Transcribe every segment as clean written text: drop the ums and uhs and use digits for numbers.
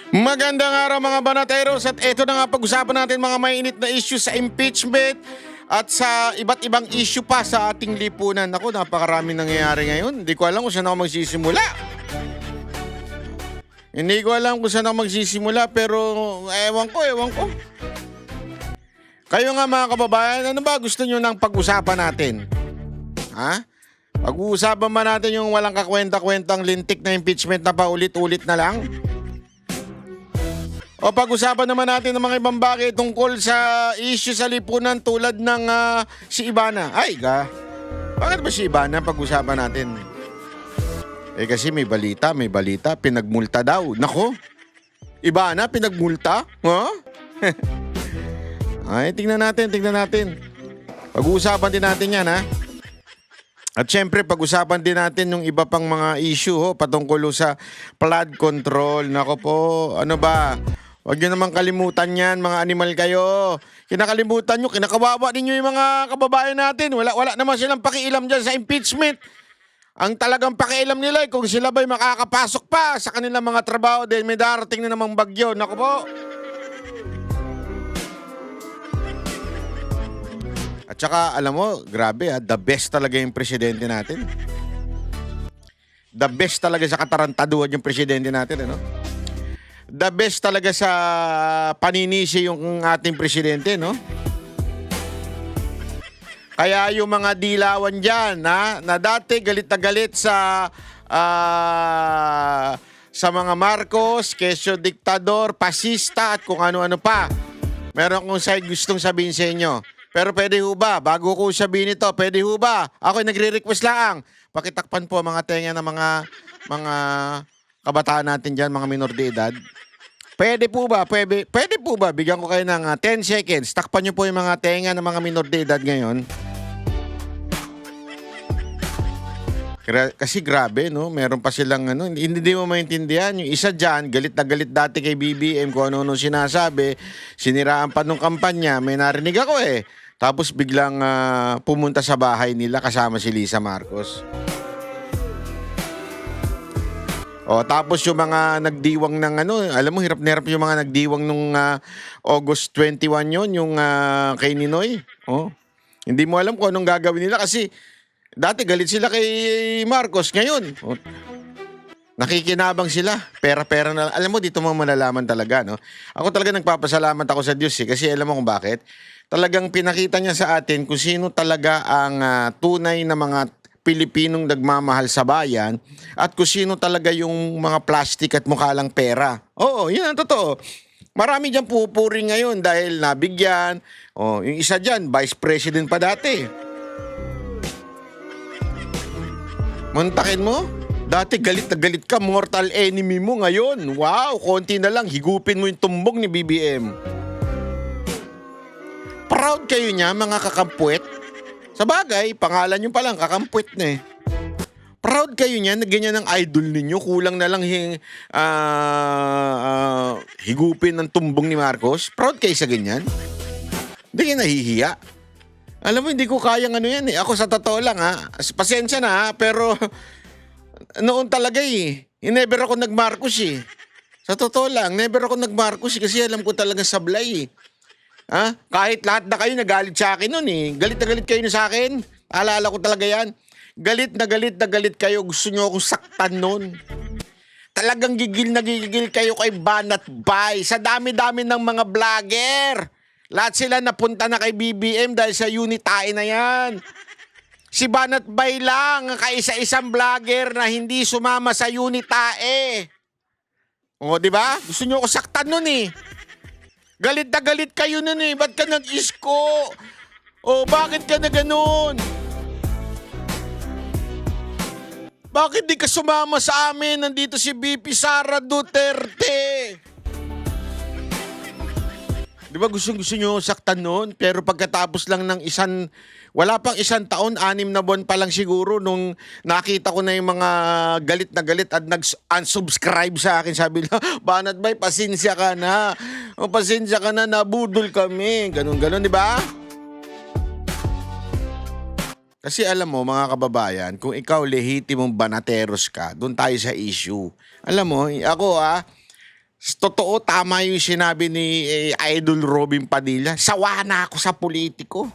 Magandang araw mga banateros at eto na nga pag-usapan natin mga mainit na issue sa impeachment at sa iba't ibang issue pa sa ating lipunan. Ako, napakarami nangyayari ngayon. Hindi ko alam kung saan ako magsisimula. Hindi ko alam kung saan ako magsisimula pero ewan ko. Kayo nga mga kababayan, ano ba gusto nyo ng pag-usapan natin? Ha? Pag-uusapan ba natin yung walang kakwenta-kwentang lintik na impeachment na paulit-ulit na lang? O pag-usapan naman natin ng mga ibang bagay tungkol sa issue sa lipunan tulad ng si Ivana. Bakit ba si Ivana pag-usapan natin? Kasi may balita, pinagmulta daw. Nako, Ivana, pinagmulta? Huh? Ay, tingnan natin. Pag-uusapan din natin yan, ha? At syempre, pag-usapan din natin yung iba pang mga issue patungkol sa flood control. Nako po, ano ba? Huwag nyo naman kalimutan yan, mga animal kayo. Kinakalimutan nyo, kinakawawa ninyo yung mga kababayan natin. Wala naman silang pakialam dyan sa impeachment. Ang talagang pakialam nila kung sila ba'y makakapasok pa sa kanilang mga trabaho dahil may darating na namang bagyo. Naku po. At saka, alam mo, grabe the best talaga yung presidente natin. The best talaga sa katarantaduhan yung presidente natin, ano? The best talaga sa paninisi yung ating presidente, no? Kaya yung mga dilawan dyan, na dati galit na galit sa mga Marcos, kesyo diktador, pasista at kung ano-ano pa. Meron kong gustong sabihin sa inyo. Pero pwede ho ba? Bago ko sabihin ito, pwede ho ba? Ako'y nagre-request lang. Pakitakpan po mga tenga ng mga kabataan natin dyan, mga minor de edad. Pwede po ba? Bigyan ko kayo ng 10 seconds. Takpan nyo po yung mga tenga ng mga minor de edad ngayon. Kasi grabe, no? Meron pa silang hindi mo maintindihan. Yung isa dyan, galit na galit dati kay BBM kung ano sinasabi. Siniraan pa nung kampanya. May narinig ako Tapos biglang pumunta sa bahay nila kasama si Lisa Marcos. Tapos yung mga nagdiwang ng alam mo, hirap na hirap yung mga nagdiwang nung August 21 yun, yung kay Ninoy. Hindi mo alam kung anong gagawin nila kasi dati galit sila kay Marcos. Ngayon, nakikinabang sila. Pera-pera na. Alam mo, dito mo malalaman talaga, no? Ako talaga nagpapasalamat ako sa Diyos kasi alam mo kung bakit. Talagang pinakita niya sa atin kung sino talaga ang tunay na mga Pilipinong nagmamahal sa bayan at kung sino talaga yung mga plastic at mukha lang pera. Oo, yun ang totoo. Marami dyan pupuri ngayon dahil nabigyan. Yung isa dyan, Vice President pa dati. Muntakin mo? Dati galit na galit ka, mortal enemy mo ngayon. Wow, konti na lang, higupin mo yung tumbong ni BBM. Proud kayo niya, mga kakampwet. Sa bagay, pangalan nyo palang, kakampwet na Proud kayo niya na ganyan ang idol ninyo. Kulang na lang higupin ng tumbong ni Marcos. Proud kayo sa ganyan? Hindi kayo nahihiya. Alam mo, hindi ko kayang yan Ako sa totoo lang pasensya na pero noon talaga never ako nag-Marcos Sa totoo lang, never ako nag-Marcos kasi alam ko talaga sablay Kahit lahat na kayo nagalit sa akin noon Galit na galit kayo na sa akin. Alala ko talaga yan. Galit na galit kayo. Gusto nyo akong saktan noon. Talagang gigil na gigil kayo kay Banat Bay. Sa dami-dami ng mga vlogger. Lahat sila napunta na kay BBM dahil sa unitae na yan. Si Banat Bay lang, kaisa-isang vlogger na hindi sumama sa unitae. Di ba? Gusto nyo ako saktan nun Galit na galit kayo nun Ba't ka nag-isko? Bakit ka na ganun? Bakit di ka sumama sa amin? Nandito si VP Sara Duterte. Di ba gusto nyo saktan noon? Pero pagkatapos lang ng wala pang isang taon, 6 na buwan pa lang siguro nung nakita ko na yung mga galit na galit at nag-unsubscribe sa akin. Sabi na, Banat Bay, pasensya ka na. Pasensya ka na, nabudol kami. Ganun, di ba? Kasi alam mo, mga kababayan, kung ikaw lehitimong banateros ka, doon tayo sa issue. Alam mo, ako Totoo, tama yung sinabi ni Idol Robin Padilla. Sawa na ako sa politiko.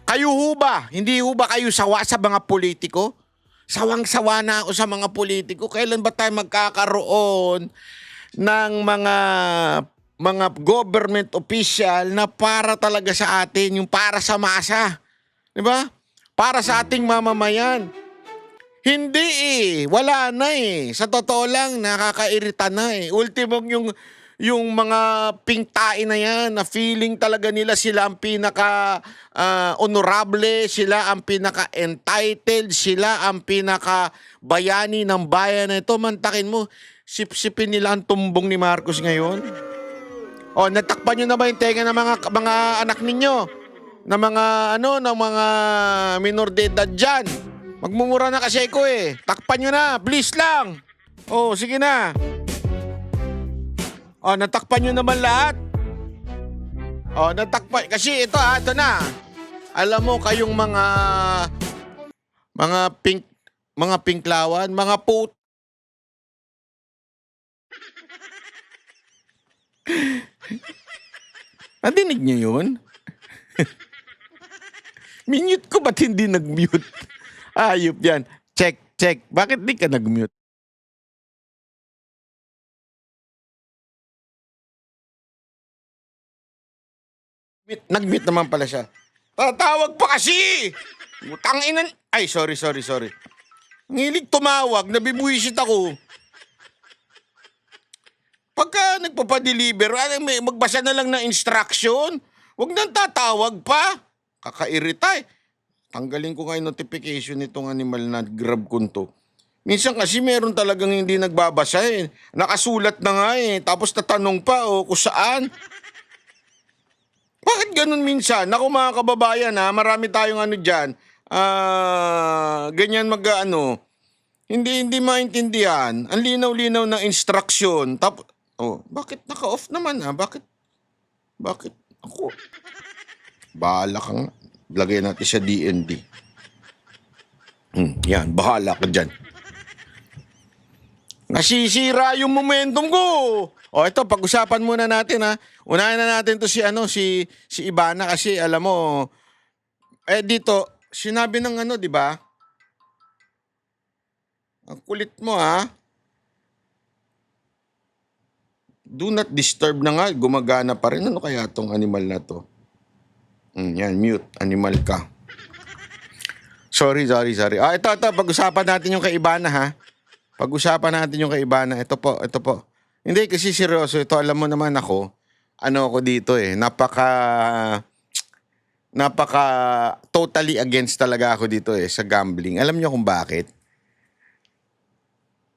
Kayo ho ba? Hindi ho ba kayo sawa sa mga politiko? Sawang-sawa na ako sa mga politiko. Kailan ba tayo magkakaroon ng mga government official na para talaga sa atin, yung para sa masa? 'Di ba? Para sa ating mamamayan. Hindi wala na Sa totoo lang, nakakairita na Ultimong yung mga pingtain na yan, na feeling talaga nila sila ang pinaka honorable, sila ang pinaka entitled, sila ang pinaka bayani ng bayan na ito. Mantakin mo, sipsipin nila ang tumbong ni Marcos ngayon. O, natakpan nyo na ba yung tenga ng mga anak ninyo? Na ng mga minor de edad dyan? Magmumura na kasi ako Takpan nyo na, please lang. Oh, sige na. Oh, natakpan nyo naman lahat. Oh, natakpan. Kasi ito na. Alam mo kayong mga pinklawan, mga put. Nadinig nyo yun? Minute ko ba't hindi nag-mute? Ayop yan. Check. Bakit di ka nag-mute? Nag-mute naman pala siya. Tatawag pa kasi! Utanginan. Ay, sorry. Ngilig tumawag, nabibuisit ako. Pagka nagpapadeliver, magbasa na lang ng instruction. Huwag nang tatawag pa. Kakairita Tanggalin ko nga yung notification nitong animal na grab ko to. Minsan kasi meron talagang hindi nagbabasa Nakasulat na nga Tapos tatanong pa kung saan. Bakit ganun minsan? Naku mga kababayan marami tayong dyan. Ganyan hindi maintindihan. Ang linaw-linaw ng instruction. Bakit naka-off naman Bakit? Ako? Bahala ka nga. Lagay natin sa DND. Yan, bahala ka dyan. Nasisira yung momentum ko. Ito, pag-usapan muna natin Unahin na natin to si Ivana kasi alam mo, dito, sinabi ng di ba? Ang kulit mo Do not disturb na nga, gumagana pa rin. Ano kaya tong animal na to? Yan, mute. Animal ka. Sorry. Ito. Pag-usapan natin yung kay Ivana, Pag-usapan natin yung kay Ivana. Ito po. Hindi, kasi seryoso. Ito, alam mo naman ako. Ako dito Napaka totally against talaga ako dito sa gambling. Alam niyo kung bakit?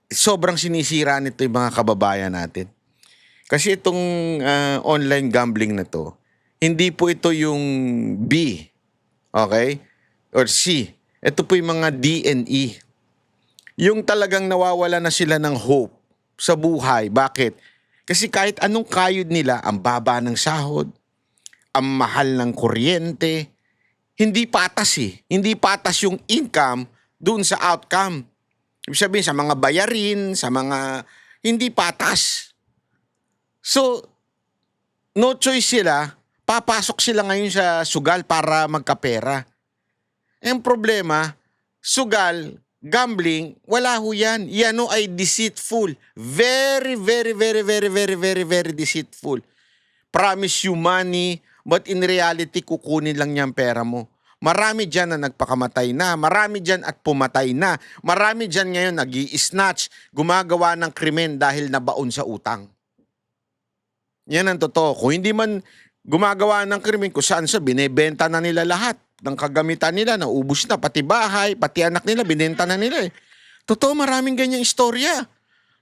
Sobrang sinisira nito yung mga kababayan natin. Kasi itong online gambling na to, hindi po ito yung B, okay? Or C. Ito po yung mga D and E. Yung talagang nawawala na sila ng hope sa buhay. Bakit? Kasi kahit anong kayod nila, ang baba ng sahod, ang mahal ng kuryente, hindi patas Hindi patas yung income dun sa outcome. Ibig sabihin, sa mga bayarin, sa mga hindi patas. So, no choice sila. Papasok sila ngayon sa sugal para magkapera. Ang problema, sugal, gambling, wala ho yan. Yan ay deceitful. Very deceitful. Promise you money, but in reality, kukunin lang niyang pera mo. Marami dyan na nagpakamatay na. Marami dyan at pumatay na. Marami dyan ngayon nag-i-snatch, gumagawa ng krimen dahil nabaon sa utang. Yan ang totoo. Kung hindi man gumagawa ng krimen, kung saan binebenta na nila lahat ng kagamitan nila, naubos na, pati bahay, pati anak nila, binenta na nila Totoo, maraming ganyang istorya.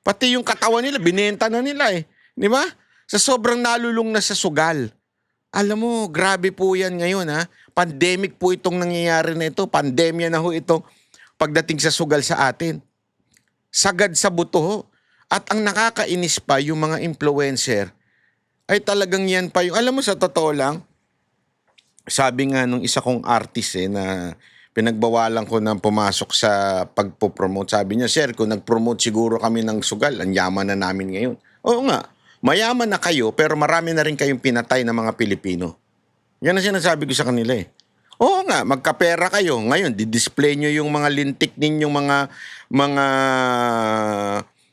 Pati yung katawan nila, binenta na nila Di ba? Sa sobrang nalulung na sa sugal. Alam mo, grabe po yan ngayon Pandemic po itong nangyayari na ito. Pandemya na ho ito pagdating sa sugal sa atin. Sagad sa buto ho. At ang nakakainis pa, yung mga influencer, ay talagang yan pa yung, alam mo sa totoo lang, sabi nga nung isa kong artist na pinagbawalan ko na pumasok sa pagpo-promote. Sabi niya, sir, kung nag-promote siguro kami ng sugal, ang yaman na namin ngayon. Oo nga, mayaman na kayo pero marami na rin kayong pinatay ng mga Pilipino. Yan ang sinasabi ko sa kanila eh. Oo nga, magkapera kayo. Ngayon, di-display nyo yung mga lintik ninyong mga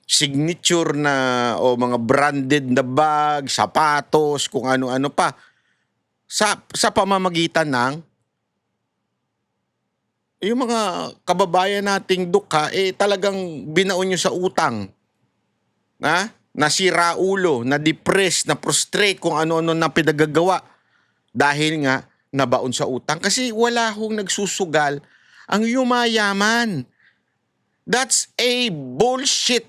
signature na o mga branded na bag, sapatos, kung ano-ano pa. Sa pamamagitan ng yung mga kababayan nating dukha, talagang binaon nyo sa utang. Nasira ulo, na-depress, na-frustrate kung ano-ano na pinagagawa. Dahil nga, nabaon sa utang. Kasi wala hong nagsusugal ang yumayaman. That's a bullshit.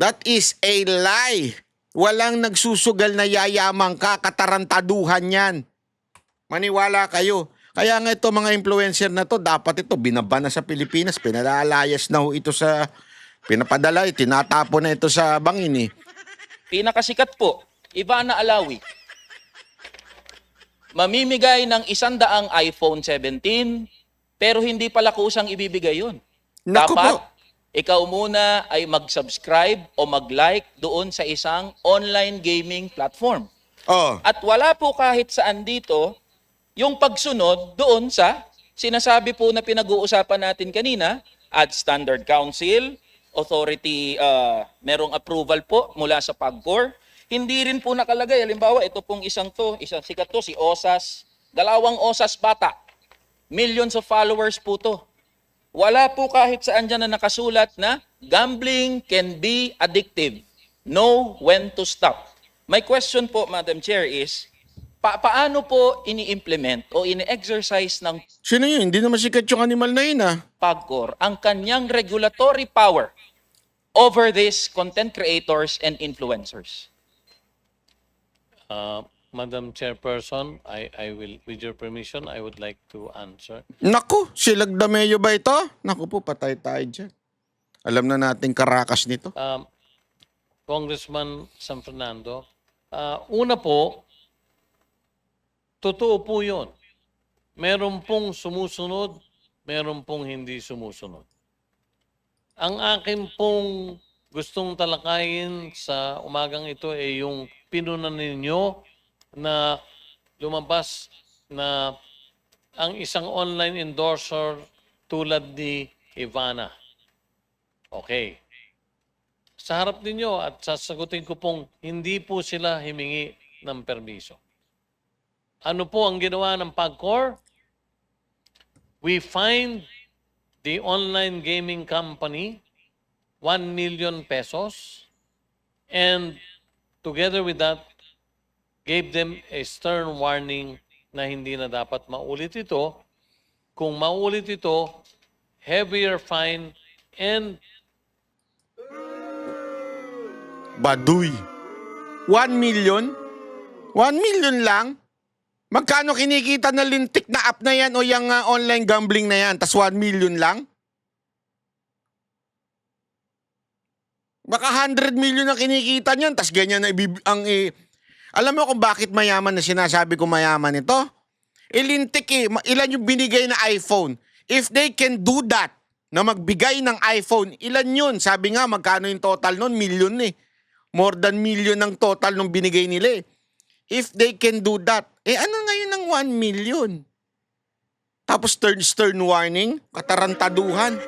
That is a lie. Walang nagsusugal na yayaman ka, katarantaduhan yan. Maniwala kayo. Kaya nga ito mga influencer na to, dapat ito binaba na sa Pilipinas, pinalalayas na ho ito sa, pinapadala, tinatapo na ito sa bangin eh. Pinakasikat po, Ivana Alawi. Mamimigay ng 100 iPhone 17, pero hindi pala kusang ibibigay yun. Naku Dapat, po. ikaw muna ay mag-subscribe o mag-like doon sa isang online gaming platform. Oh, At wala po kahit saan dito yung pagsunod doon sa sinasabi po na pinag-uusapan natin kanina, Ad Standard Council, authority, merong approval po mula sa PAGCOR. Hindi rin po nakalagay. Halimbawa, ito pong isang sikat to, si Osas. 2 Osas bata. Millions of followers po to. Wala po kahit saan dyan na nakasulat na gambling can be addictive. Know when to stop. My question po, Madam Chair, is paano po ini-implement o ini-exercise ng sino yun? Hindi naman sikat yung animal na yun ah. PAGCOR ang kanyang regulatory power over these content creators and influencers? Madam Chairperson, I will, with your permission, I would like to answer. Naku, si Lagdameyo ba ito? Naku po, patay tayo dyan. Alam na natin karakas nito. Congressman San Fernando, una po, totoo po yun. Meron pong sumusunod, meron pong hindi sumusunod. Ang akin pong gustong talakayin sa umagang ito ay yung pinunan ninyo na lumabas na ang isang online endorser tulad ni Ivana. Okay. Sa harap ninyo at sasagutin ko pong hindi po sila himingi ng permiso. Ano po ang ginawa ng PAGCOR? We fined the online gaming company 1 million pesos and together with that, gave them a stern warning na hindi na dapat maulit ito. Kung maulit ito, heavier fine and Baduy. 1 million? 1 million lang? Magkano kinikita na lintik na app na yan o yung online gambling na yan? Tas 1 million lang? Baka 100 million na kinikita niyan, tas ganyan na alam mo kung bakit mayaman na sinasabi ko mayaman ito? Lintik eh. Ilan yung binigay na iPhone? If they can do that, na magbigay ng iPhone, ilan yun? Sabi nga, magkano yung total nun? Million eh. More than million ang total nung binigay nila eh. If they can do that, ano ngayon ng 1 million? Tapos stern warning, katarantaduhan.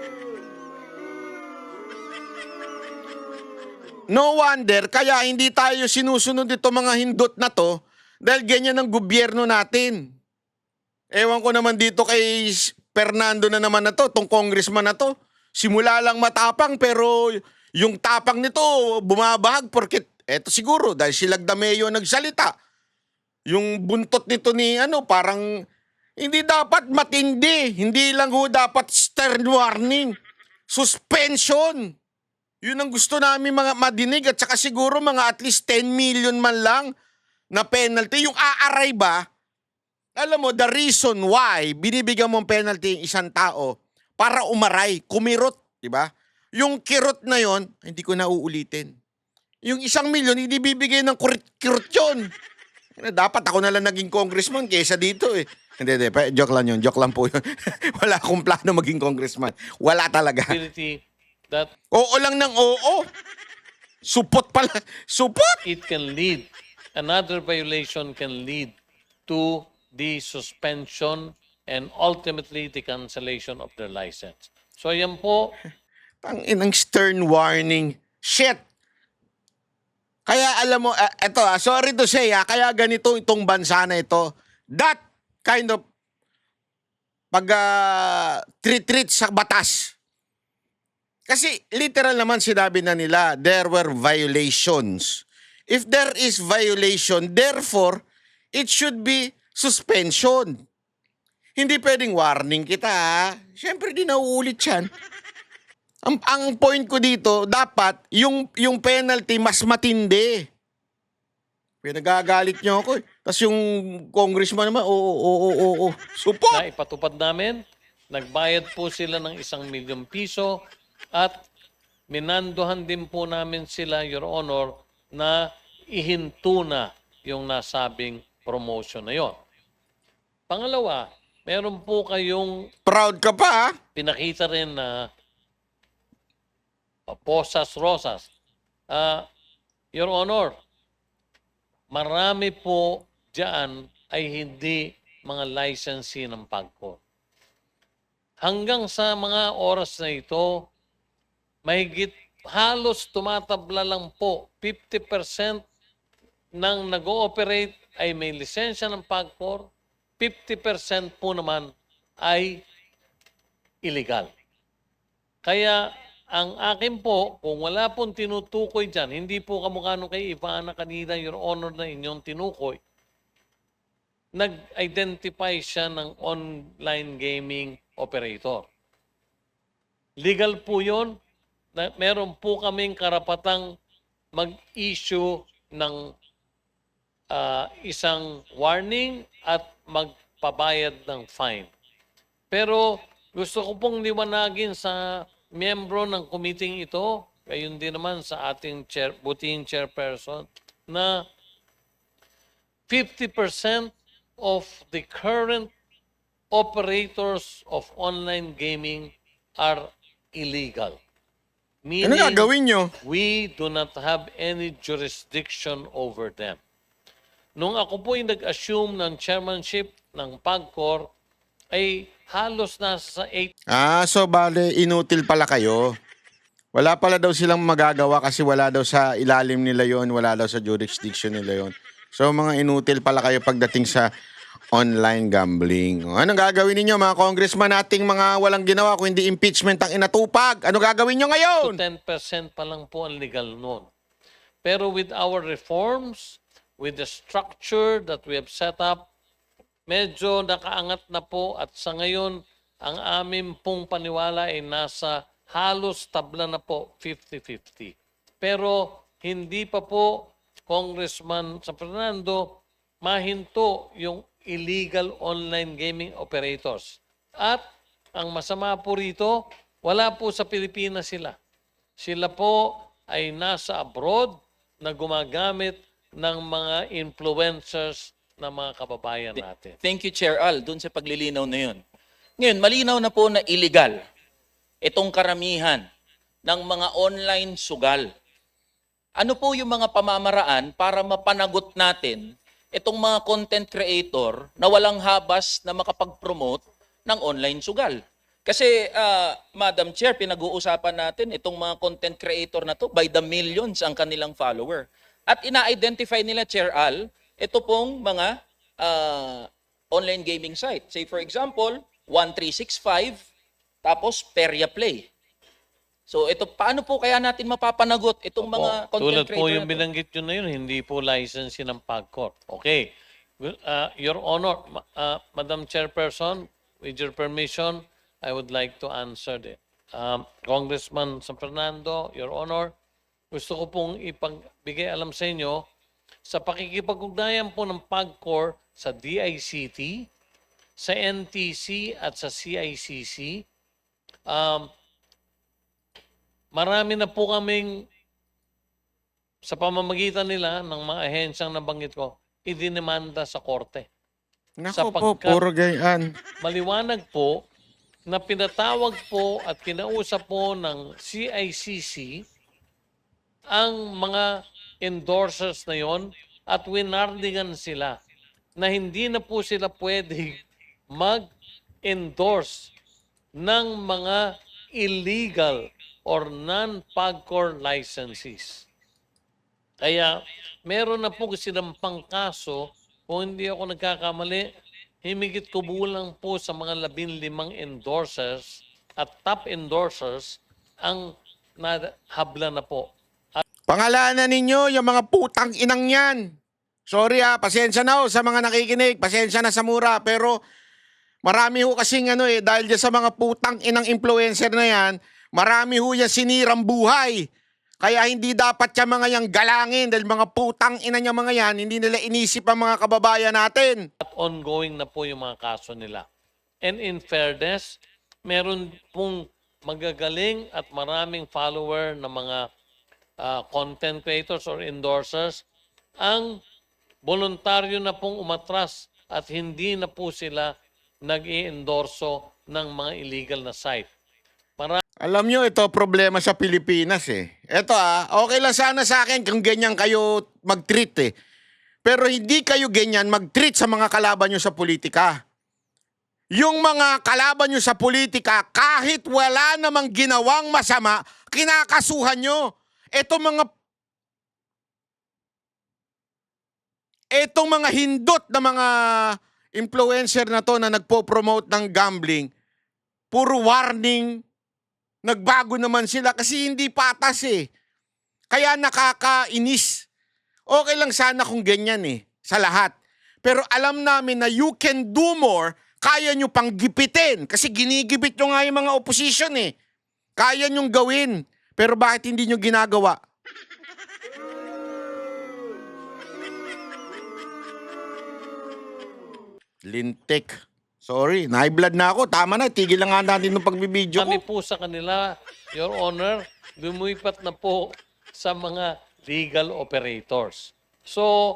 No wonder, kaya hindi tayo sinusunod ito mga hindot na to dahil ganyan ang gobyerno natin. Ewan ko naman dito kay Fernando na naman na to, tong congressman na to. Simula lang matapang pero yung tapang nito bumabahag porket eto siguro dahil si Lagdameyo nagsalita. Yung buntot nito ni parang hindi dapat matindi, hindi lang ho dapat stern warning, suspension. Yun ang gusto namin mga madinig at saka siguro mga at least 10 million man lang na penalty. Yung aaray ba, alam mo, the reason why binibigyan mong penalty yung isang tao para umaray, kumirot, di ba? Yung kirot na yon, hindi ko na uulitin. Yung 1 million, hindi bibigay ng kirot yun. Dapat ako na lang naging congressman kaysa dito eh. Hindi, joke lang yun. Joke lang po yun. Wala akong plano maging congressman. Wala talaga. ability that Oo lang ng oo. Supot pala. Supot! it can lead, another violation can lead to the suspension and ultimately the cancellation of their license. So yan po, Inang stern warning. Shit! Kaya alam mo, eto sorry to say kaya ganito itong bansa na ito. That kind of treat sa batas. Kasi literal naman sinabi na nila, there were violations. If there is violation, therefore, it should be suspension. Hindi pwedeng warning kita. Siyempre, di nauulit yan. Ang point ko dito, dapat yung penalty mas matindi. Pinagagalit niyo ako. Tapos yung congressman naman, oo. Support! na ipatupad namin, nagbayad po sila ng 1,000,000 piso at minandohan din po namin sila, Your Honor, na ihinto na yung nasabing promotion na yon. Pangalawa, meron po kayong Proud ka pa, ha? pinakita rin na Posas Rosas. Your Honor, marami po dyan ay hindi mga licensee ng PAGCOR. Hanggang sa mga oras na ito, mahigit halos tumatabla lang po 50% ng nag-ooperate ay may lisensya ng PAGCOR, 50% po naman ay illegal. Kaya ang akin po, kung wala pong tinutukoy dyan, hindi po kamukha nung kay Ivana kanina, Your Honor, na inyong tinukoy, nag-identify siya ng online gaming operator. Legal po yun. Meron po kaming karapatang mag-issue ng isang warning at magpabayad ng fine. Pero gusto ko pong liwanagin sa miyembro ng committee ito, gayon din naman sa ating butihing chairperson, na 50% of the current operators of online gaming are illegal. Ano Meaning, gagawin nyo? we do not have any jurisdiction over them. Nung ako po yung nag-assume ng chairmanship ng PAGCOR, ay halos nasa 8 So bale, inutil pala kayo. Wala pala daw silang magagawa kasi wala daw sa ilalim nila yon, wala daw sa jurisdiction nila yon. So mga inutil pala kayo pagdating sa online gambling. Anong gagawin ninyo mga congressman nating mga walang ginawa kung hindi impeachment ang inatupag? Ano gagawin nyo to ngayon? 10% pa lang po ang legal noon. Pero with our reforms, with the structure that we have set up, medyo nakaangat na po at sa ngayon, ang amin pong paniwala ay nasa halos tabla na po 50-50. Pero hindi pa po, Congressman San Fernando, mahinto yung illegal online gaming operators. At ang masama po rito, wala po sa Pilipinas sila. Sila po ay nasa abroad na gumagamit ng mga influencers na mga kababayan natin. Thank you, Chair Al, dun sa paglilinaw na yun. Ngayon, malinaw na po na illegal itong karamihan ng mga online sugal. Ano po yung mga pamamaraan para mapanagot natin itong mga content creator na walang habas na makapag-promote ng online sugal? Kasi, Madam Chair, pinag-uusapan natin itong mga content creator na to, by the millions ang kanilang follower. At ina-identify nila, Chair Al, ito pong mga online gaming site. Say for example, 1365, tapos Peria Play. So ito, paano po kaya natin mapapanagot itong mga content Tulad creator po yung na to? binanggit nyo na yun, hindi po license ng PAGCOR. Okay. Your Honor, Madam Chairperson, with your permission, I would like to answer it. Congressman San Fernando, Your Honor, gusto ko pong ipagbigay alam sa inyo, sa pakikipag-ugnayan po ng PAGCOR sa DICT, sa NTC at sa CICC, marami na po kaming, sa pamamagitan nila ng mga ahensyang nabanggit ko, idinimanda sa korte. Nako po, Sapagkat- puro gayaan. Maliwanag po na pinatawag po at kinausap po ng CICC ang mga endorsers na yon at winarningan sila na hindi na po sila pwedeng mag-endorse ng mga illegal or non-PAGCOR licenses. Kaya meron na po silang pangkaso, kung hindi ako nagkakamali, himigit kubulang po sa mga 15 endorsers at top endorsers ang nahabla na po. Pangalanan ninyo yung mga putang inang yan. Sorry pasensya na ho sa mga nakikinig, pasensya na sa mura, pero marami ho kasing dahil dyan sa mga putang inang influencer na yan, marami ho yan sinirang buhay. Kaya hindi dapat yung mga yang galangin dahil mga putang ina niya mga yan, hindi nila inisip ang mga kababayan natin. At ongoing na po yung mga kaso nila. And in fairness, meron pong magagaling at maraming follower na mga content creators or endorsers ang voluntaryo na pong umatras at hindi na po sila nag-i-endorso ng mga illegal na site. Alam nyo, ito problema sa Pilipinas Ito okay lang sana sa akin kung ganyan kayo mag-treat Pero hindi kayo ganyan mag-treat sa mga kalaban nyo sa politika. Yung mga kalaban nyo sa politika, kahit wala namang ginawang masama, kinakasuhan nyo. Etong mga hindot na mga influencer na to na nagpo-promote ng gambling, puro warning, nagbago naman sila kasi hindi patas Kaya nakakainis. Okay lang sana kung ganyan sa lahat. Pero alam namin na you can do more, kaya nyo pang gipitin. Kasi ginigipit nyo nga yung mga opposition Kaya nyong gawin. Pero bakit hindi nyo ginagawa? Lintik. Sorry, na-high blood na ako. Tama na, tigil lang nga natin ng pagbibideo ko. Kami po sa kanila, Your Honor, lumipat na po sa mga legal operators. So,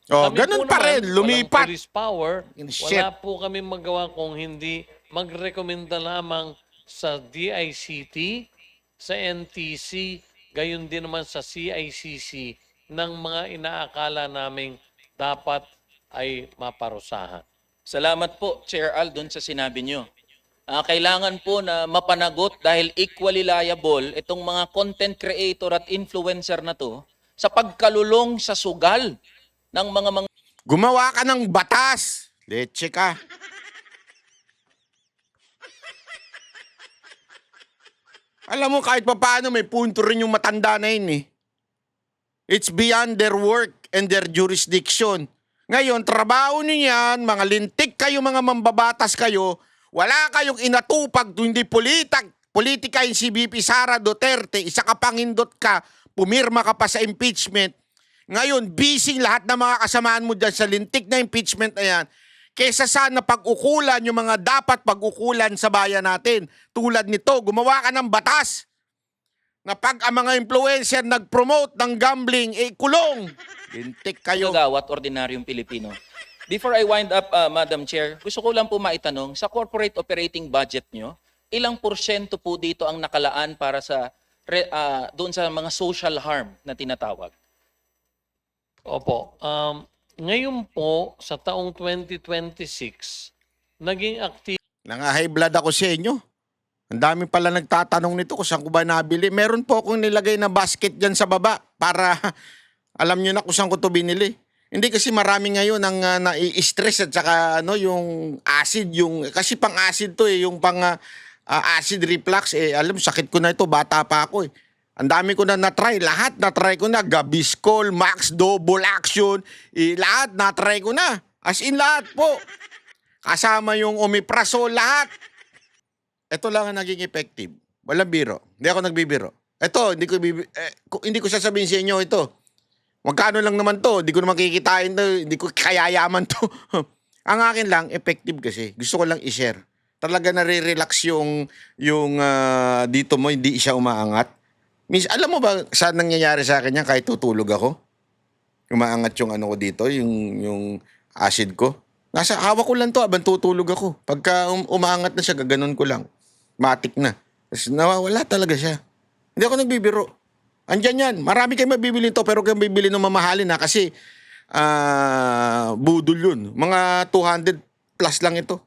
kami ganun po pa naman, rin, lumipat. walang police power, Shit. wala po kami magawa kung hindi magrekomenda lamang sa DICT, sa NTC, gayon din naman sa CICC ng mga inaakala naming dapat ay maparusahan. Salamat po, Chair Al, doon sa sinabi nyo. Kailangan po na mapanagot dahil equally liable itong mga content creator at influencer na to sa pagkalulong sa sugal ng mga Gumawa ka ng batas. Leche ka. Alam mo, kahit papaano may punto rin yung matanda na yun It's beyond their work and their jurisdiction. Ngayon, trabaho niyan, mga lintik kayo, mga mambabatas kayo, wala kayong inatupag, hindi politika yung si VP Sara Duterte, isa ka pangindot ka, pumirma ka pa sa impeachment. Ngayon, busy lahat ng mga kasamaan mo dyan sa lintik na impeachment na yan, kesa sana pag-ukulan yung mga dapat pag-ukulan sa bayan natin. Tulad nito, gumawa ka ng batas na pag ang mga influencer nag-promote ng gambling, kulong. Lintik kayo. gawat ordinaryong Pilipino. Before I wind up, Madam Chair, gusto ko lang po maitanong, sa corporate operating budget nyo, ilang porsyento po dito ang nakalaan para sa doon sa mga social harm na tinatawag? Opo. Ngayon po, sa taong 2026, naging active Nanga-high blood ako sa inyo. Ang dami pala nagtatanong nito kung saan ko ba nabili. Meron po akong nilagay na basket dyan sa baba para alam nyo na kung saan ko ito binili. Hindi kasi marami ngayon ang nai-stress at saka yung acid, kasi pang acid to yung pang acid reflux alam sakit ko na ito, bata pa ako Ang dami ko na na-try, lahat na-try ko na, Gaviscol, Max, Double Action, lahat na-try ko na. As in lahat po. Kasama yung Omeprazole, lahat. Ito lang ang naging effective. Walang biro. Hindi ako nagbibiro. Ito, hindi ko sasabihin sa inyo ito. Magkano lang naman to, hindi ko naman kikitain to, hindi ko kayayaman to. Ang akin lang, effective kasi. Gusto ko lang i-share. Talaga nare-relax yung dito mo, hindi siya umaangat. Alam mo ba saan nangyayari sa akin yan kahit tutulog ako? Umaangat yung ko dito, yung acid ko. Nasa hawak ko lang to habang tutulog ako. Pagka umaangat na siya, gaganon ko lang. Matik na. Tapos nawawala talaga siya. Hindi ako nagbibiro. Andyan yan. Marami kayo mabibili to pero kayo bibili ng mamahalin na kasi budol yun. Mga 200 plus lang ito.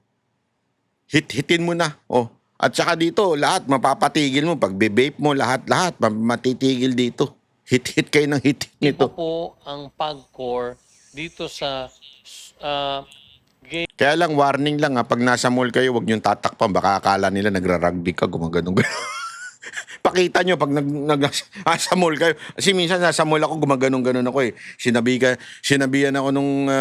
Hitin mo na. Oh. At saka dito, lahat mapapatigil mo. Pag vape mo, lahat matitigil dito. Hit kayo ng hit Iba nito. po ang PAGCOR dito sa Kaya lang, warning lang pag nasa mall kayo, huwag niyong tatakpan. Baka akala nila nagra-rugby ka, gumaganong. Pakita nyo pag nasa mall kayo. Kasi minsan nasa mall ako, gumaganong-ganon ako eh. Sinabihan ako nung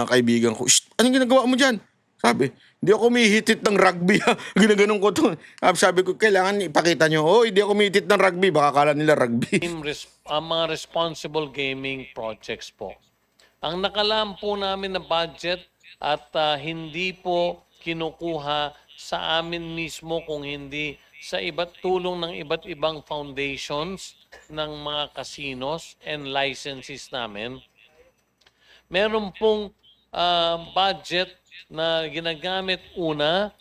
kaibigan ko, "Shh, anong ginagawa mo dyan?" Sabi, "Hindi ako humihitit ng rugby." Ginaganong ko to. Sabi ko, kailangan ipakita nyo, "Oh, hindi ako humihitit ng rugby." Baka akala nila rugby. ang mga responsible gaming projects po. Ang nakalaan po namin na budget at hindi po kinukuha sa amin mismo kung hindi sa tulong ng iba't ibang foundations ng mga casinos and licenses namin. Meron pong budget na ginagamit una.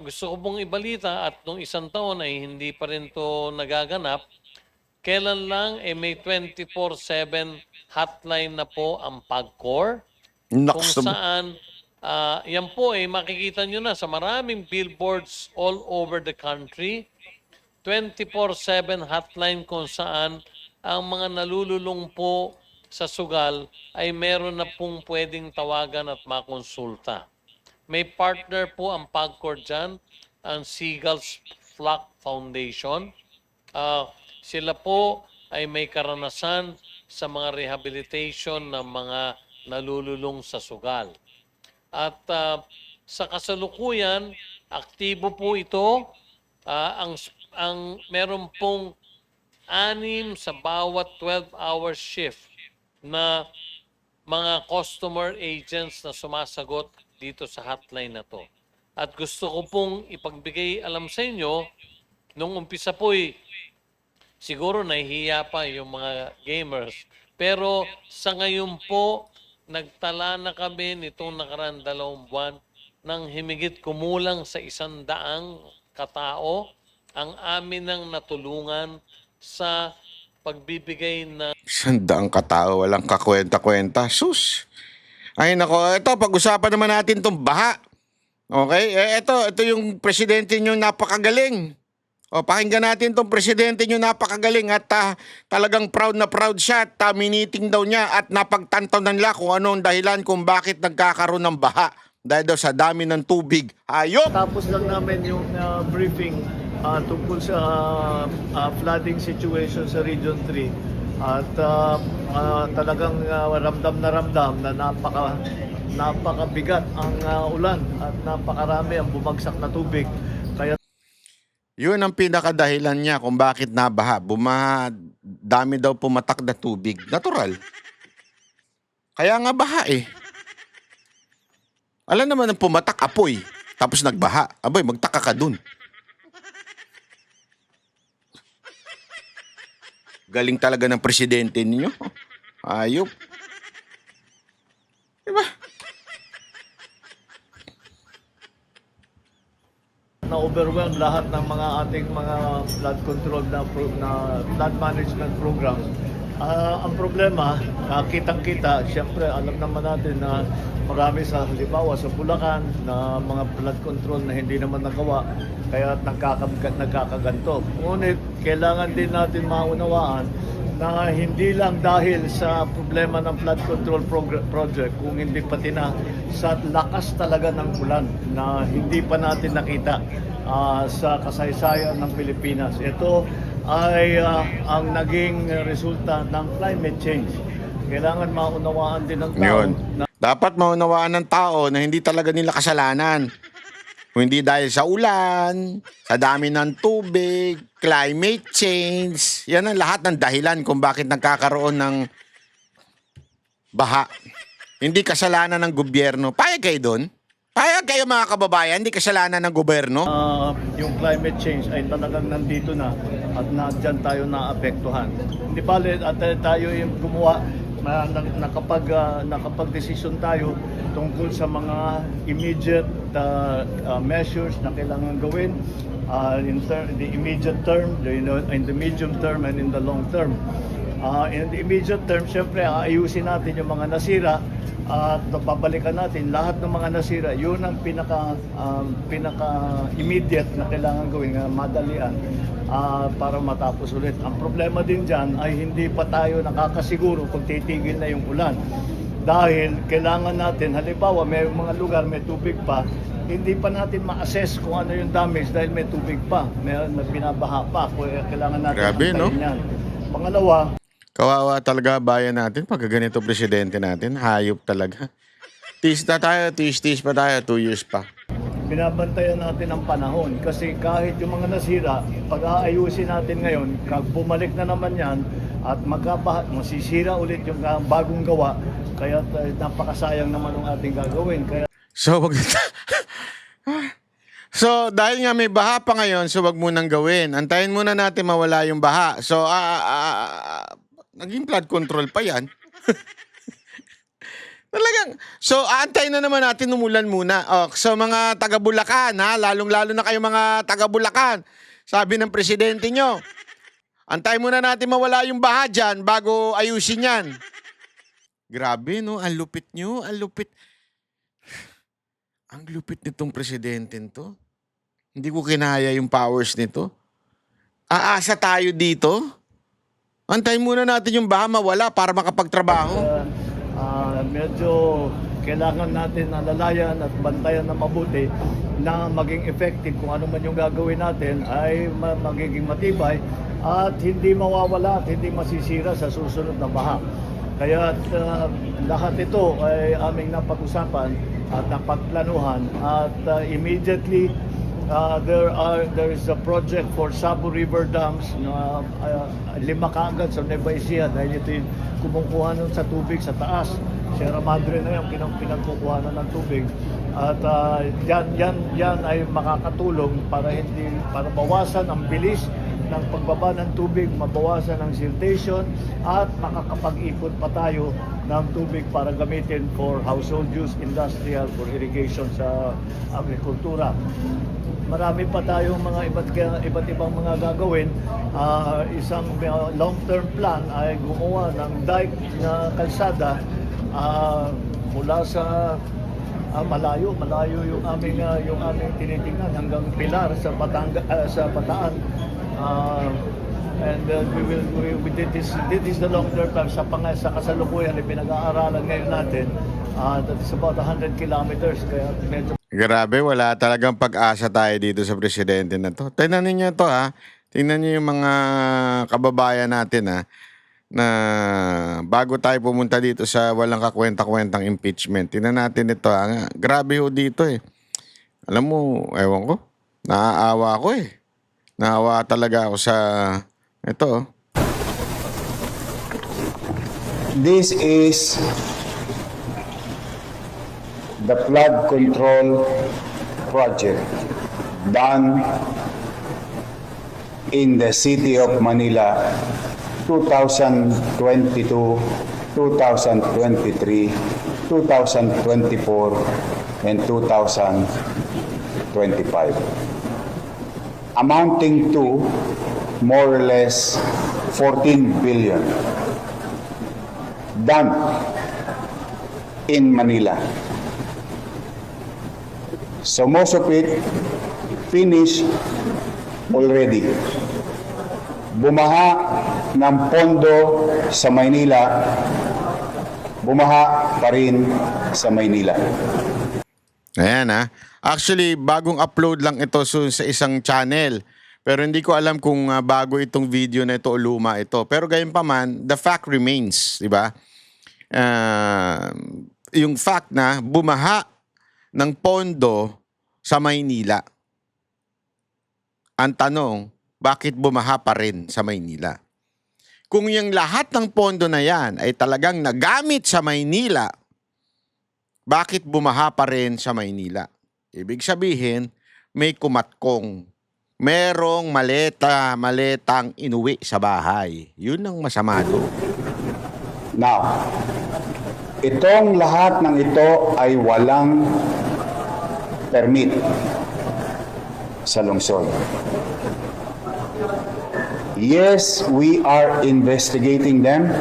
Gusto ko pong ibalita at nung isang taon ay hindi pa rin to nagaganap. Kailan lang may 24/7 hotline na po ang PAGCOR kung Naks, saan yan po makikita nyo na sa maraming billboards all over the country. 24/7 hotline kung saan ang mga nalululong po sa sugal ay meron na pong pwedeng tawagan at makonsulta. May partner po ang PAGCOR dyan, ang Seagulls Flock Foundation. Sila po ay may karanasan sa mga rehabilitation ng mga nalululong sa sugal. At sa kasalukuyan, aktibo po ito. Meron pong 6 sa bawat 12-hour shift na mga customer agents na sumasagot dito sa hotline na to. At gusto ko pong ipagbigay alam sa inyo, nung umpisa po siguro nahihiya pa yung mga gamers. Pero sa ngayon po, nagtala na kami nitong nakaraan 2 buwan ng himigit kumulang sa 100 katao ang amin nang natulungan sa pagbibigay ng 100 katao, walang kakwenta-kwenta. Sus! Ay nako, ito, pag-usapan naman natin itong baha. Okay? Ito yung presidente nyo napakagaling. O, pakinggan natin itong presidente nyo napakagaling at talagang proud na proud siya at miniting daw niya at napagtantaw na nila kung ano ang dahilan kung bakit nagkakaroon ng baha dahil daw sa dami ng tubig. Ayop! Tapos lang namin yung briefing tungkol sa flooding situation sa Region 3 at talagang ramdam na napakabigat ang ulan at napakarami ang bumagsak na tubig. Kaya Yun ang pinakadahilan niya kung bakit nabaha. Bumaha, dami daw pumatak na tubig. Natural. Kaya nga baha eh. Alam naman ang pumatak, apoy. Tapos nagbaha. Aboy, magtaka ka dun. Galing talaga ng presidente ninyo. Ayop. Diba? na-overwhelm lahat ng mga ating mga flood control na flood management program. Ang problema, kitang-kita, siyempre alam naman natin na marami sa halimbawa sa Bulacan na mga flood control na hindi naman nagawa kaya nagkakaganto. Ngunit kailangan din natin maunawaan na hindi lang dahil sa problema ng flood control project, kung hindi pati na sa lakas talaga ng ulan na hindi pa natin nakita sa kasaysayan ng Pilipinas. Ito ay ang naging resulta ng climate change. Kailangan maunawaan din ng tao Yun. na Dapat maunawaan ng tao na hindi talaga nila kasalanan. Kung hindi dahil sa ulan, sa dami ng tubig, climate change, yan ang lahat ng dahilan kung bakit nagkakaroon ng baha. Hindi kasalanan ng gobyerno. Payag kayo doon? Payag kayo mga kababayan, hindi kasalanan ng gobyerno? yung climate change ay talagang nandito na at dyan tayo naapektuhan. Hindi bale at tayo yung gumawa nakapag-desisyon tayo tungkol sa mga immediate measures na kailangan gawin the immediate term, in the medium term, and in the long term. In the immediate term, syempre, aayusin natin yung mga nasira at babalikan natin lahat ng mga nasira. Yun ang pinaka-immediate na kailangan gawin, madalian para matapos ulit. Ang problema din dyan ay hindi pa tayo nakakasiguro kung titigil na yung ulan. Dahil kailangan natin, halimbawa may mga lugar may tubig pa, hindi pa natin ma-assess kung ano yung damage dahil may tubig pa, may binabaha pa. Kailangan natin Grabe, no? yan. Pangalawa, Kawawa talaga bayan natin pag ganito presidente natin. Hayop talaga. Tis na tayo, tis pa tayo, 2 years pa. binabantayan natin ang panahon kasi kahit yung mga nasira, pag aayusin natin ngayon, kag bumalik na naman yan at masisira ulit yung bagong gawa, kaya napakasayang naman ang ating gagawin. Kaya So, So, dahil nga may baha pa ngayon, so wag munang gawin. Antayin muna natin mawala yung baha. So, naging flood control pa yan. Talagang, so aantayin na naman natin umulan muna. So mga taga Bulacan, lalong-lalo na kayo mga taga Bulacan. Sabi ng presidente nyo, antayin muna natin mawala yung baha dyan bago ayusin yan. Grabe, no? Ang lupit nyo, ang lupit. Ang lupit nitong presidente to. Hindi ko kinaya yung powers nito. Aasa tayo dito? Antayin muna natin yung baha mawala para makapagtrabaho. Medyo kailangan natin alalayan at bantayan na mabuti na maging effective kung ano man yung gagawin natin ay magiging matibay at hindi mawawala at hindi masisira sa susunod na baha. Kaya lahat ito ay aming napag-usapan at napagplanuhan at immediately there is a project for Sabo River Dams na 5 kaagad sa Nueva Ecija dahil ito yung kumukuha nun sa tubig sa taas. Sierra Madre na yung pinagkukuha ng tubig. At yan ay makakatulong para bawasan ang bilis ng pagbaba ng tubig, mabawasan ang siltation at makakapag-ikot pa tayo ng tubig para gamitin for household use, industrial, for irrigation sa agrikultura. Marami pa tayong mga iba't ibang mga gagawin. Isang long-term plan ay gumawa ng dike na kalsada mula sa malayo yung aming tinitingnan hanggang Pilar sa Bataan. We did this the long-term plan sa kasalukuyan na pinag-aaralan ngayon natin. That's about 100 kilometers kaya medyo Grabe, wala talagang pag-asa tayo dito sa presidente na to. Tingnan ninyo to Tingnan niyo yung mga kababayan natin na bago tayo pumunta dito sa walang kakwenta-kwentang impeachment. Tingnan natin ito Grabe ho dito Alam mo, ewan ko. Naaawa ako Naawa talaga ako sa ito. This is the flood control project done in the city of Manila 2022, 2023, 2024, and 2025, amounting to more or less 14 billion done in Manila. So most of it finished already. Bumaha ng pondo sa Maynila, bumaha pa rin sa Maynila. Ayan Actually, bagong upload lang ito sa isang channel. Pero hindi ko alam kung bago itong video na ito o luma ito. Pero gayon pa man, the fact remains, di ba? Yung fact na bumaha ng pondo sa Maynila. Ang tanong, bakit bumaha pa rin sa Maynila? Kung yung lahat ng pondo na yan ay talagang nagamit sa Maynila, bakit bumaha pa rin sa Maynila? Ibig sabihin, may kumatkong. Merong maletang inuwi sa bahay. Yun ang masama doon. Now, itong lahat ng ito ay walang permit. sa lungsod. Yes, we are investigating them.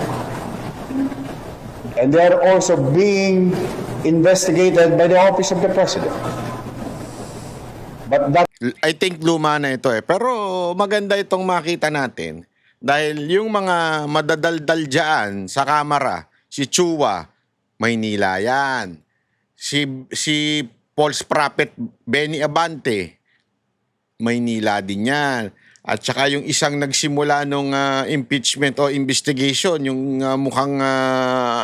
And they are also being investigated by the Office of the President. But that I think luma na ito eh. Pero maganda itong makita natin dahil yung mga madadaldal dyan sa kamera, si Chua, Maynila yan. Si False Prophet Benny Abante, Maynila din yan. At saka yung isang nagsimula nung impeachment o investigation, yung mukhang,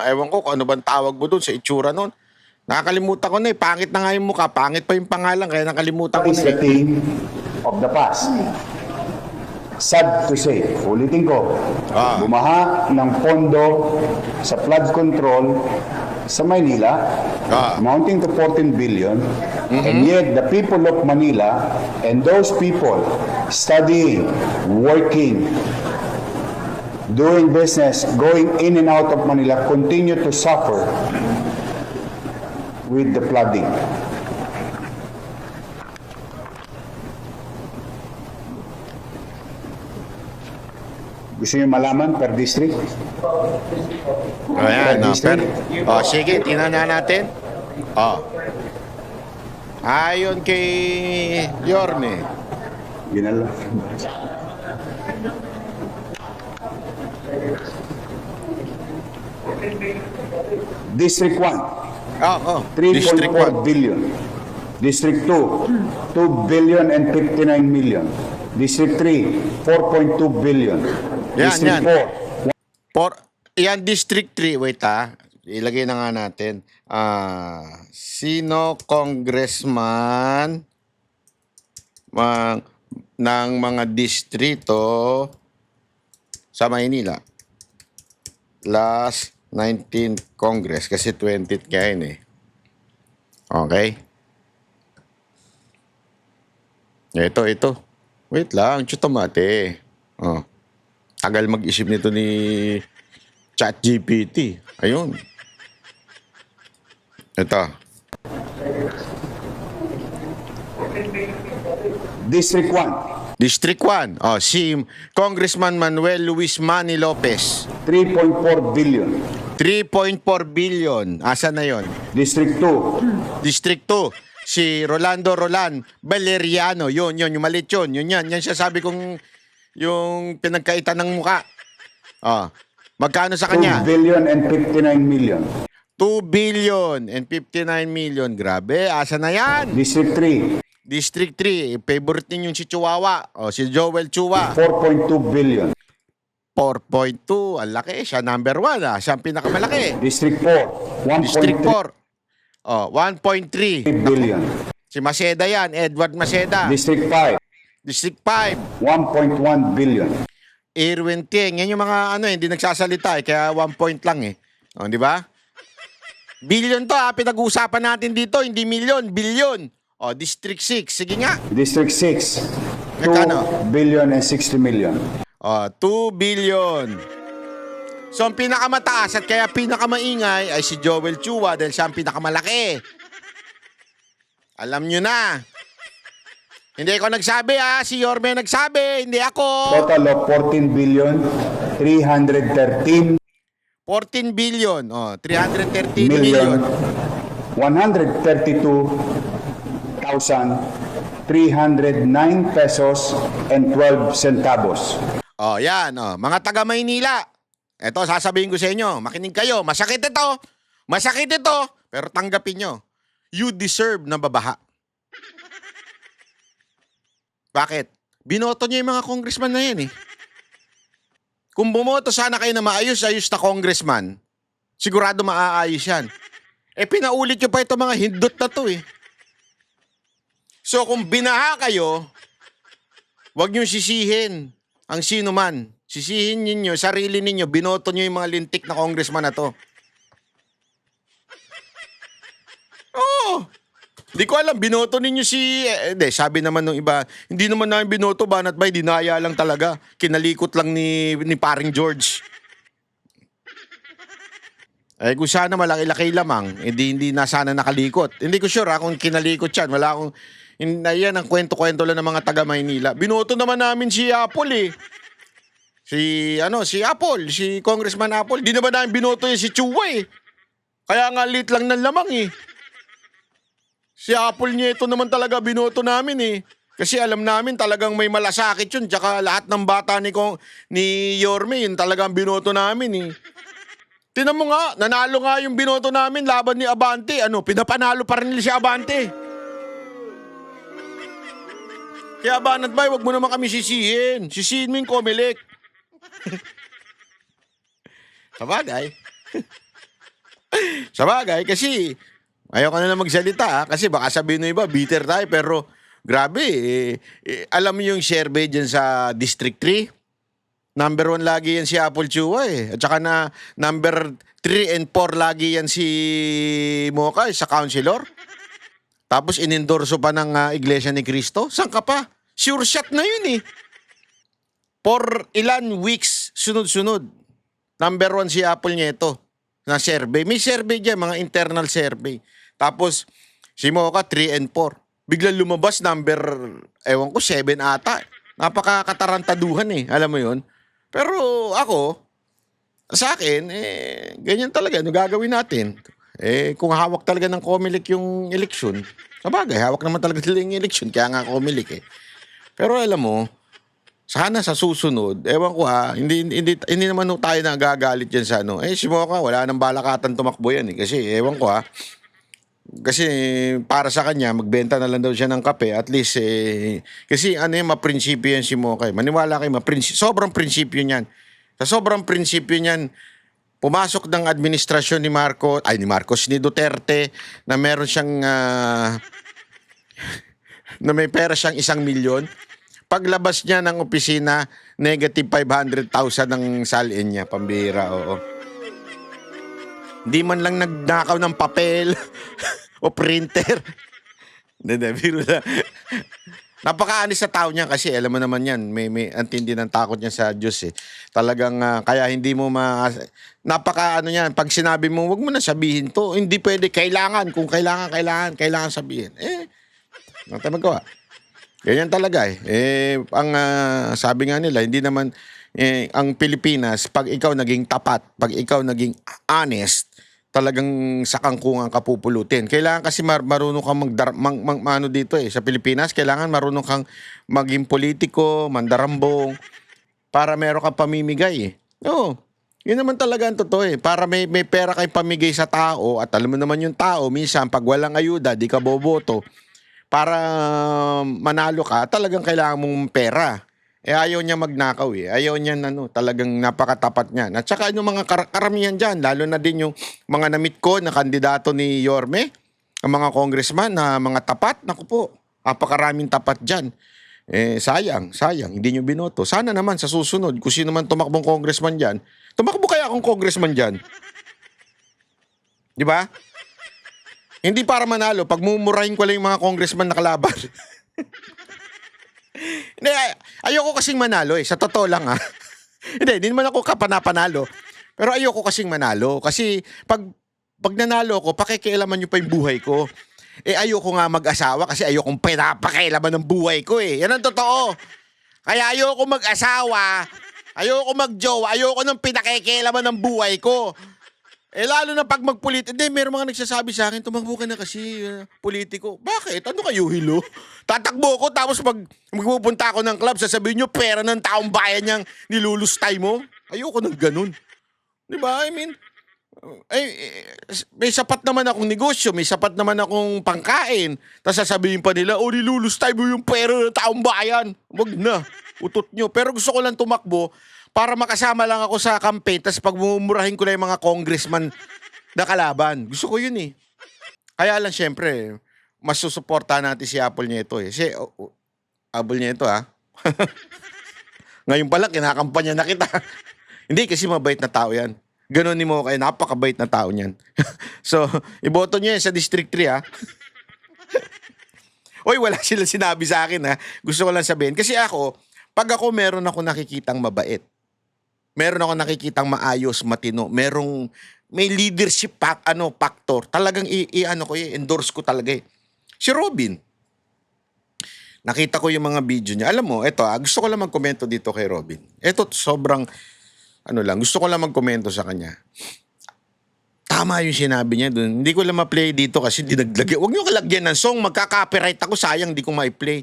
ewan ko kung ano bang tawag mo doon sa itsura noon. Nakakalimutan ko na eh. Pangit na nga yung mukha. Pangit pa yung pangalan. Kaya nakalimutan ko is na the eh. thing of the past. Sad to say, ulitin ko, bumaha ng pondo sa flood control sa Maynila, amounting to 14 billion, and yet the people of Manila and those people studying, working, doing business, going in and out of Manila continue to suffer with the flooding. Gusto niyo malaman per district? Ayan, no, sige, tingnan na natin. Ayon kay Yorme. Yun na lang. District 1, District 3.4 1. billion. District 2, 2 billion and 59 million. District 3, 4.2 billion. Yan, District yan. 4, Yan, District 3. Wait ilagay na nga natin. Sino congressman ng mga distrito sa Maynila? Last 19th Congress kasi 20th kaya yun eh. Okay? Ito. Wait lang, chutamate. Tagal mag-isip nito ni ChatGPT. Ayun. Ito. District 1, District 1. Si Congressman Manuel Luis Manny Lopez. 3.4 billion. 3.4 billion. Asa na yon? District 2, District 2. Si Rolando Roland Valeriano. Yun, yung malit yun. Yan siya sabi kong yung pinagkaitan ng muka. Magkano sa 2 kanya? billion and 59 million. 2 billion and 59 million. Grabe, asa na yan? District 3, District 3, favorite ninyong si Chihuahua. Si Joel Chua. 4.2 billion. 4.2. Ang laki. Siya number 1. Siya ang pinakamalaki. District 4, 1.3 District 4. 1.3. billion. Si Maceda yan. Edward Maceda. District 5, District 5. 1.1 billion. Irwin Ting. Yan yung mga hindi nagsasalita kaya 1 point lang eh. Di ba? Billion to pinag-uusapan natin dito. Hindi million, billion. District 6. Sige nga. District 6, Magkano? 2 billion and 60 million. 2 billion. So, ang pinakamataas at kaya pinakamaingay ay si Joel Chua dahil siya ang pinakamalaki. Alam nyo na. Hindi ko nagsabi si Yorme nagsabi, hindi ako. Total of 14 billion, 313 14 billion, 313 million, million. 132,309 pesos and 12 centavos. Yan, mga taga Maynila. Ito, sasabihin ko sa inyo, makinig kayo, masakit ito, pero tanggapin nyo. You deserve na babaha. Bakit? Binoto niyo yung mga congressman na yan eh. Kung bumoto sana kayo na maayos-ayos na congressman, sigurado maaayos yan. Pinaulit nyo pa ito mga hindot na to eh. So kung binaha kayo, wag nyo sisihin ang sino man. Sisihin ninyo, sarili ninyo, binoto nyo yung mga lintik na congressman na to. Di ko alam, binoto ninyo sabi naman ng iba, hindi naman namin binoto, banat bay, dinaya lang talaga. Kinalikot lang ni paring George. Kung sana malaki-laki lamang, hindi na sana nakalikot. Hindi ko sure kung kinalikot yan. Yan ang kwento-kwento lang ng mga taga Maynila. Binoto naman namin si Apple eh. Si Apple, si Congressman Apple. Di naman namin binoto si Chua eh. Kaya nga lit lang ng lamang eh. Si Apple Nieto naman talaga binoto namin eh. Kasi alam namin talagang may malasakit yun. Tsaka lahat ng bata ni Yorme, yun talagang binoto namin eh. Tinan mo nga, nanalo nga yung binoto namin laban ni Abante. Pinapanalo pa rin nila si Abante. Kaya Banat Bay, wag mo naman kami sisihin. Sisihin mo yung Comelec. Sabagay, kasi ayaw ka na lang magsalita kasi baka sabihin ng iba, bitter tayo, pero grabe, alam mo yung survey dyan sa District 3? Number 1 lagi yan si Apple Chua eh. At saka na number 3 and 4 lagi yan si Mocha sa councilor. Tapos inendorso pa ng Iglesia ni Cristo. Saan ka pa? Sure shot na yun eh. For ilan weeks sunod-sunod. Number 1 si Apple Nieto na survey. May survey dyan, mga internal survey. Tapos si Mocha 3 and 4. Biglang lumabas number, ewan ko, 7 ata. Napakakatarantaduhan eh. Alam mo yun? Pero ako, sa akin, ganyan talaga. Ano gagawin natin? Kung hawak talaga ng Comelec yung eleksyon, sabagay, hawak naman talaga nila yung eleksyon. Kaya nga Comelec eh. Pero alam mo, sana sa susunod, ewan ko hindi naman tayo nagagalit dyan sa si Mocha, wala nang balakatan tumakbo yan eh. Kasi ewan ko kasi para sa kanya, magbenta na lang daw siya ng kape. At least, kasi maprinsipyo yan si Mocha. Maniwala kayo, sobrang prinsipyo niyan. Sa sobrang prinsipyo niyan, pumasok ng administrasyon ni Duterte, na meron siyang, na may pera siyang 1 milyon. Paglabas niya ng opisina, negative 500,000 ang salin niya, pambira, oo. Hindi man lang nagnakaw ng papel o printer. Hindi, biro na. Napakaanis sa tao niya kasi alam mo naman yan, may antindi ng takot niya sa Diyos eh. Talagang kaya hindi mo niyan, pag sinabi mo, wag mo na sabihin to. Hindi pwede, kung kailangan sabihin. Ano tayo magawa? Ganyan talaga eh. Ang sabi nga nila, hindi naman, ang Pilipinas, pag ikaw naging tapat, pag ikaw naging honest, talagang sa kangkungan ka pupulutin. Kailangan kasi marunong kang dito eh. Sa Pilipinas, kailangan marunong kang maging politiko, mandarambong, para meron kang pamimigay eh. Oo. Yun naman talaga ang totoo eh. Para may pera kay pamigay sa tao, at alam mo naman yung tao, minsan pag walang ayuda, di ka boboto, para manalo ka, talagang kailangan mong pera. Ayaw niya magnakaw eh. Ayaw niya talagang napakatapat niya. At saka yung mga karamihan dyan, lalo na din yung mga namit ko na kandidato ni Yorme, ang mga congressman na mga tapat, naku po, napakaraming tapat dyan. Sayang, hindi nyo binoto. Sana naman sa susunod, kung sino man tumakbong congressman dyan, tumakbo kaya akong congressman dyan. Di ba? Hindi para manalo, pag mumurahin ko lang yung mga congressman na kalaban. Hindi, ayoko kasing manalo eh. Sa totoo lang Hindi naman ako kapanapanalo. Pero ayoko kasing manalo. Kasi pag nanalo ko, pakikialaman nyo pa yung buhay ko. Ayoko nga mag-asawa kasi ayokong pinapakialaman ng buhay ko eh. Yan ang totoo. Kaya ayoko mag-asawa, ayoko mag-jowa, ayoko nang pinakikialaman ng buhay ko. Lalo na pag magpolitiko. Hindi, meron mga nagsasabi sa akin, tumakbo ka na kasi politiko. Bakit? Ano kayo, hilo? Tatakbo ko, tapos pag magpupunta ako ng club, sasabihin nyo, pera ng taong bayan niyang nilulustay mo. Ayoko ng ganun. Di ba? I mean, may sapat naman akong negosyo, may sapat naman akong pangkain. Tapos sasabihin pa nila, nilulustay mo yung pera ng taong bayan. Wag na, utot nyo. Pero gusto ko lang tumakbo, para makasama lang ako sa campaign, tapos pag mumurahin ko lang yung mga congressman na kalaban. Gusto ko yun eh. Kaya lang syempre, mas susuportahan natin si Apple Nieto eh. Apple Nieto Ngayon pala, kinakampanya na kita. Hindi, kasi mabait na tao yan. Ganon ni Mocha, napakabait na tao niyan. So, iboto niyo yan sa District 3 Oy, wala sila sinabi sa akin Gusto ko lang sabihin. Kasi pag ako meron ako nakikitang mabait, meron ako nakikitang maayos, matino, may leadership factor, talagang endorse ko talaga eh. Si Robin. Nakita ko yung mga video niya. Alam mo, eto gusto ko lang magkomento dito kay Robin. Eto sobrang, gusto ko lang magkomento sa kanya. Tama yung sinabi niya dun. Hindi ko lang ma-play dito kasi dinaglag. Huwag niyo kalagyan ng song. Magka-copyright ako. Sayang, di ko ma-play.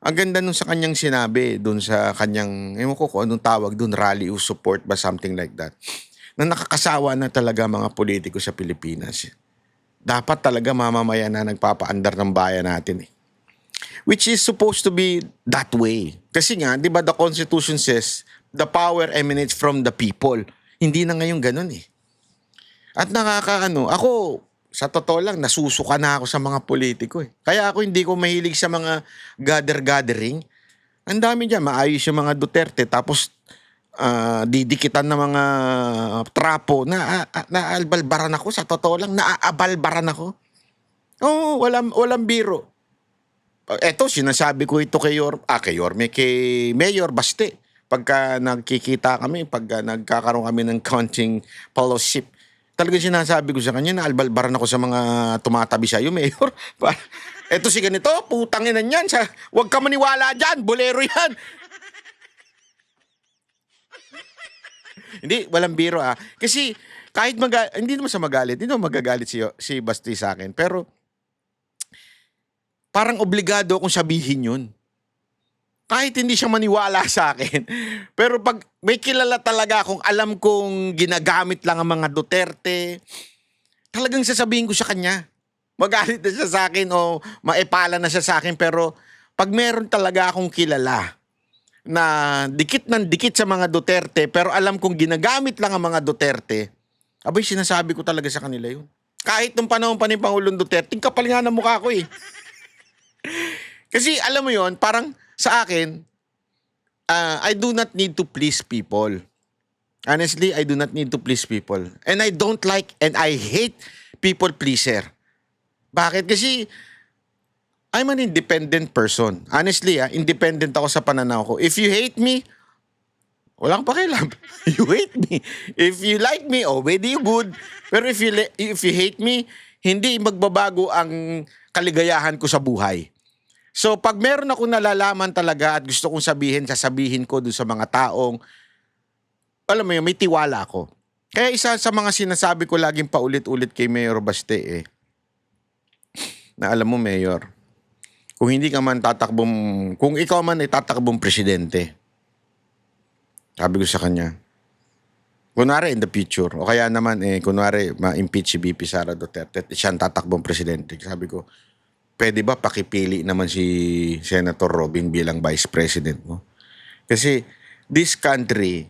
Ang ganda nun sa kanyang sinabi. Dun sa kanyang, ewan ko kung anong tawag dun, rally of support ba, something like that. Na nakakasawa na talaga mga politiko sa Pilipinas. Dapat talaga mamamayan na nagpapaandar ng bayan natin eh. Which is supposed to be that way. Kasi nga, di ba the Constitution says, the power emanates from the people. Hindi na ngayon ganun eh. At ako, sa totoo lang, nasusuka na ako sa mga politiko eh. Kaya ako hindi ko mahilig sa mga gather-gathering. Ang dami dyan, maayos yung mga Duterte, tapos didikitan ng mga trapo. Naaalbalbaran ako, sa totoo lang, naaabalbaran ako. Oo, walang biro. Eto, sinasabi ko ito kay Mayor Baste. Pagka nagkikita kami, pagka nagkakaroon kami ng counting fellowship, talagang sinasabi ko sa kanya na albalbaran ako sa mga tumatabi sa'yo, Mayor. Eto si ganito, putangin na yan. Huwag ka maniwala dyan, bolero yan. Hindi, walang biro Kasi kahit hindi naman sa magalit, hindi naman magagalit si Basti sa akin. Pero parang obligado akong sabihin yun. Kahit hindi siya maniwala sa akin. Pero pag may kilala talaga akong alam kong ginagamit lang ang mga Duterte, talagang sasabihin ko sa kanya. Magalit na siya sa akin o maepala na siya sa akin. Pero pag meron talaga akong kilala na dikit ng dikit sa mga Duterte, pero alam kong ginagamit lang ang mga Duterte, abay sinasabi ko talaga sa kanila yun. Kahit nung panahon pa ni Pangulong Duterte, kapal nga ng mukha ko eh. Kasi alam mo yon, parang sa akin, I do not need to please people. Honestly, I do not need to please people. And I don't like and I hate people pleaser. Bakit? Kasi I'm an independent person. Honestly, independent ako sa pananaw ko. If you hate me, walang pakialam. You hate me. If you like me, very good. Pero if you hate me, hindi magbabago ang kaligayahan ko sa buhay. So, pag meron akong nalalaman talaga at gusto kong sasabihin ko dun sa mga taong, alam mo yun, may tiwala ako. Kaya isa sa mga sinasabi ko laging paulit-ulit kay Mayor Baste na alam mo, Mayor, kung ikaw man ay tatakbong presidente, sabi ko sa kanya, kunwari in the future, o kaya naman, kunwari ma-impeach si BP Sara Duterte at siya ang tatakbong presidente, sabi ko, pwede ba pakipili naman si Senator Robin bilang Vice President mo? Kasi this country,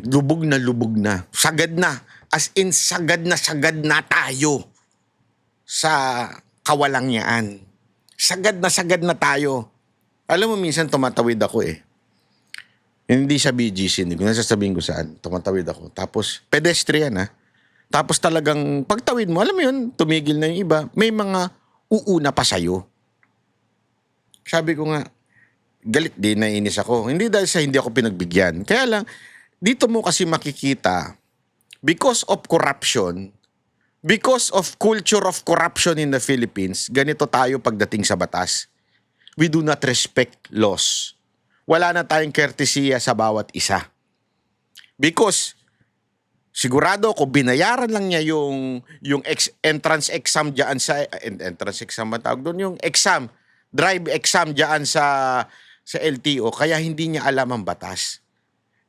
lubog na. Sagad na. As in, sagad na tayo sa kawalangyaan. Sagad na tayo. Alam mo, minsan tumatawid ako Hindi sa BGC, hindi ko nasasabihin ko saan. Tumatawid ako. Tapos, pedestrian Tapos talagang pagtawid mo, alam mo yun, tumigil na yung iba. May mga uuna pa sa'yo. Sabi ko nga, galit din, nainis ako. Hindi dahil sa hindi ako pinagbigyan. Kaya lang, dito mo kasi makikita, because of corruption, because of culture of corruption in the Philippines, ganito tayo pagdating sa batas. We do not respect laws. Wala na tayong courtesy sa bawat isa. Because sigurado ko binayaran lang niya yung entrance exam diyan sa entrance exam ba tawag doon, yung exam, drive exam diyan sa LTO, kaya hindi niya alam ang batas.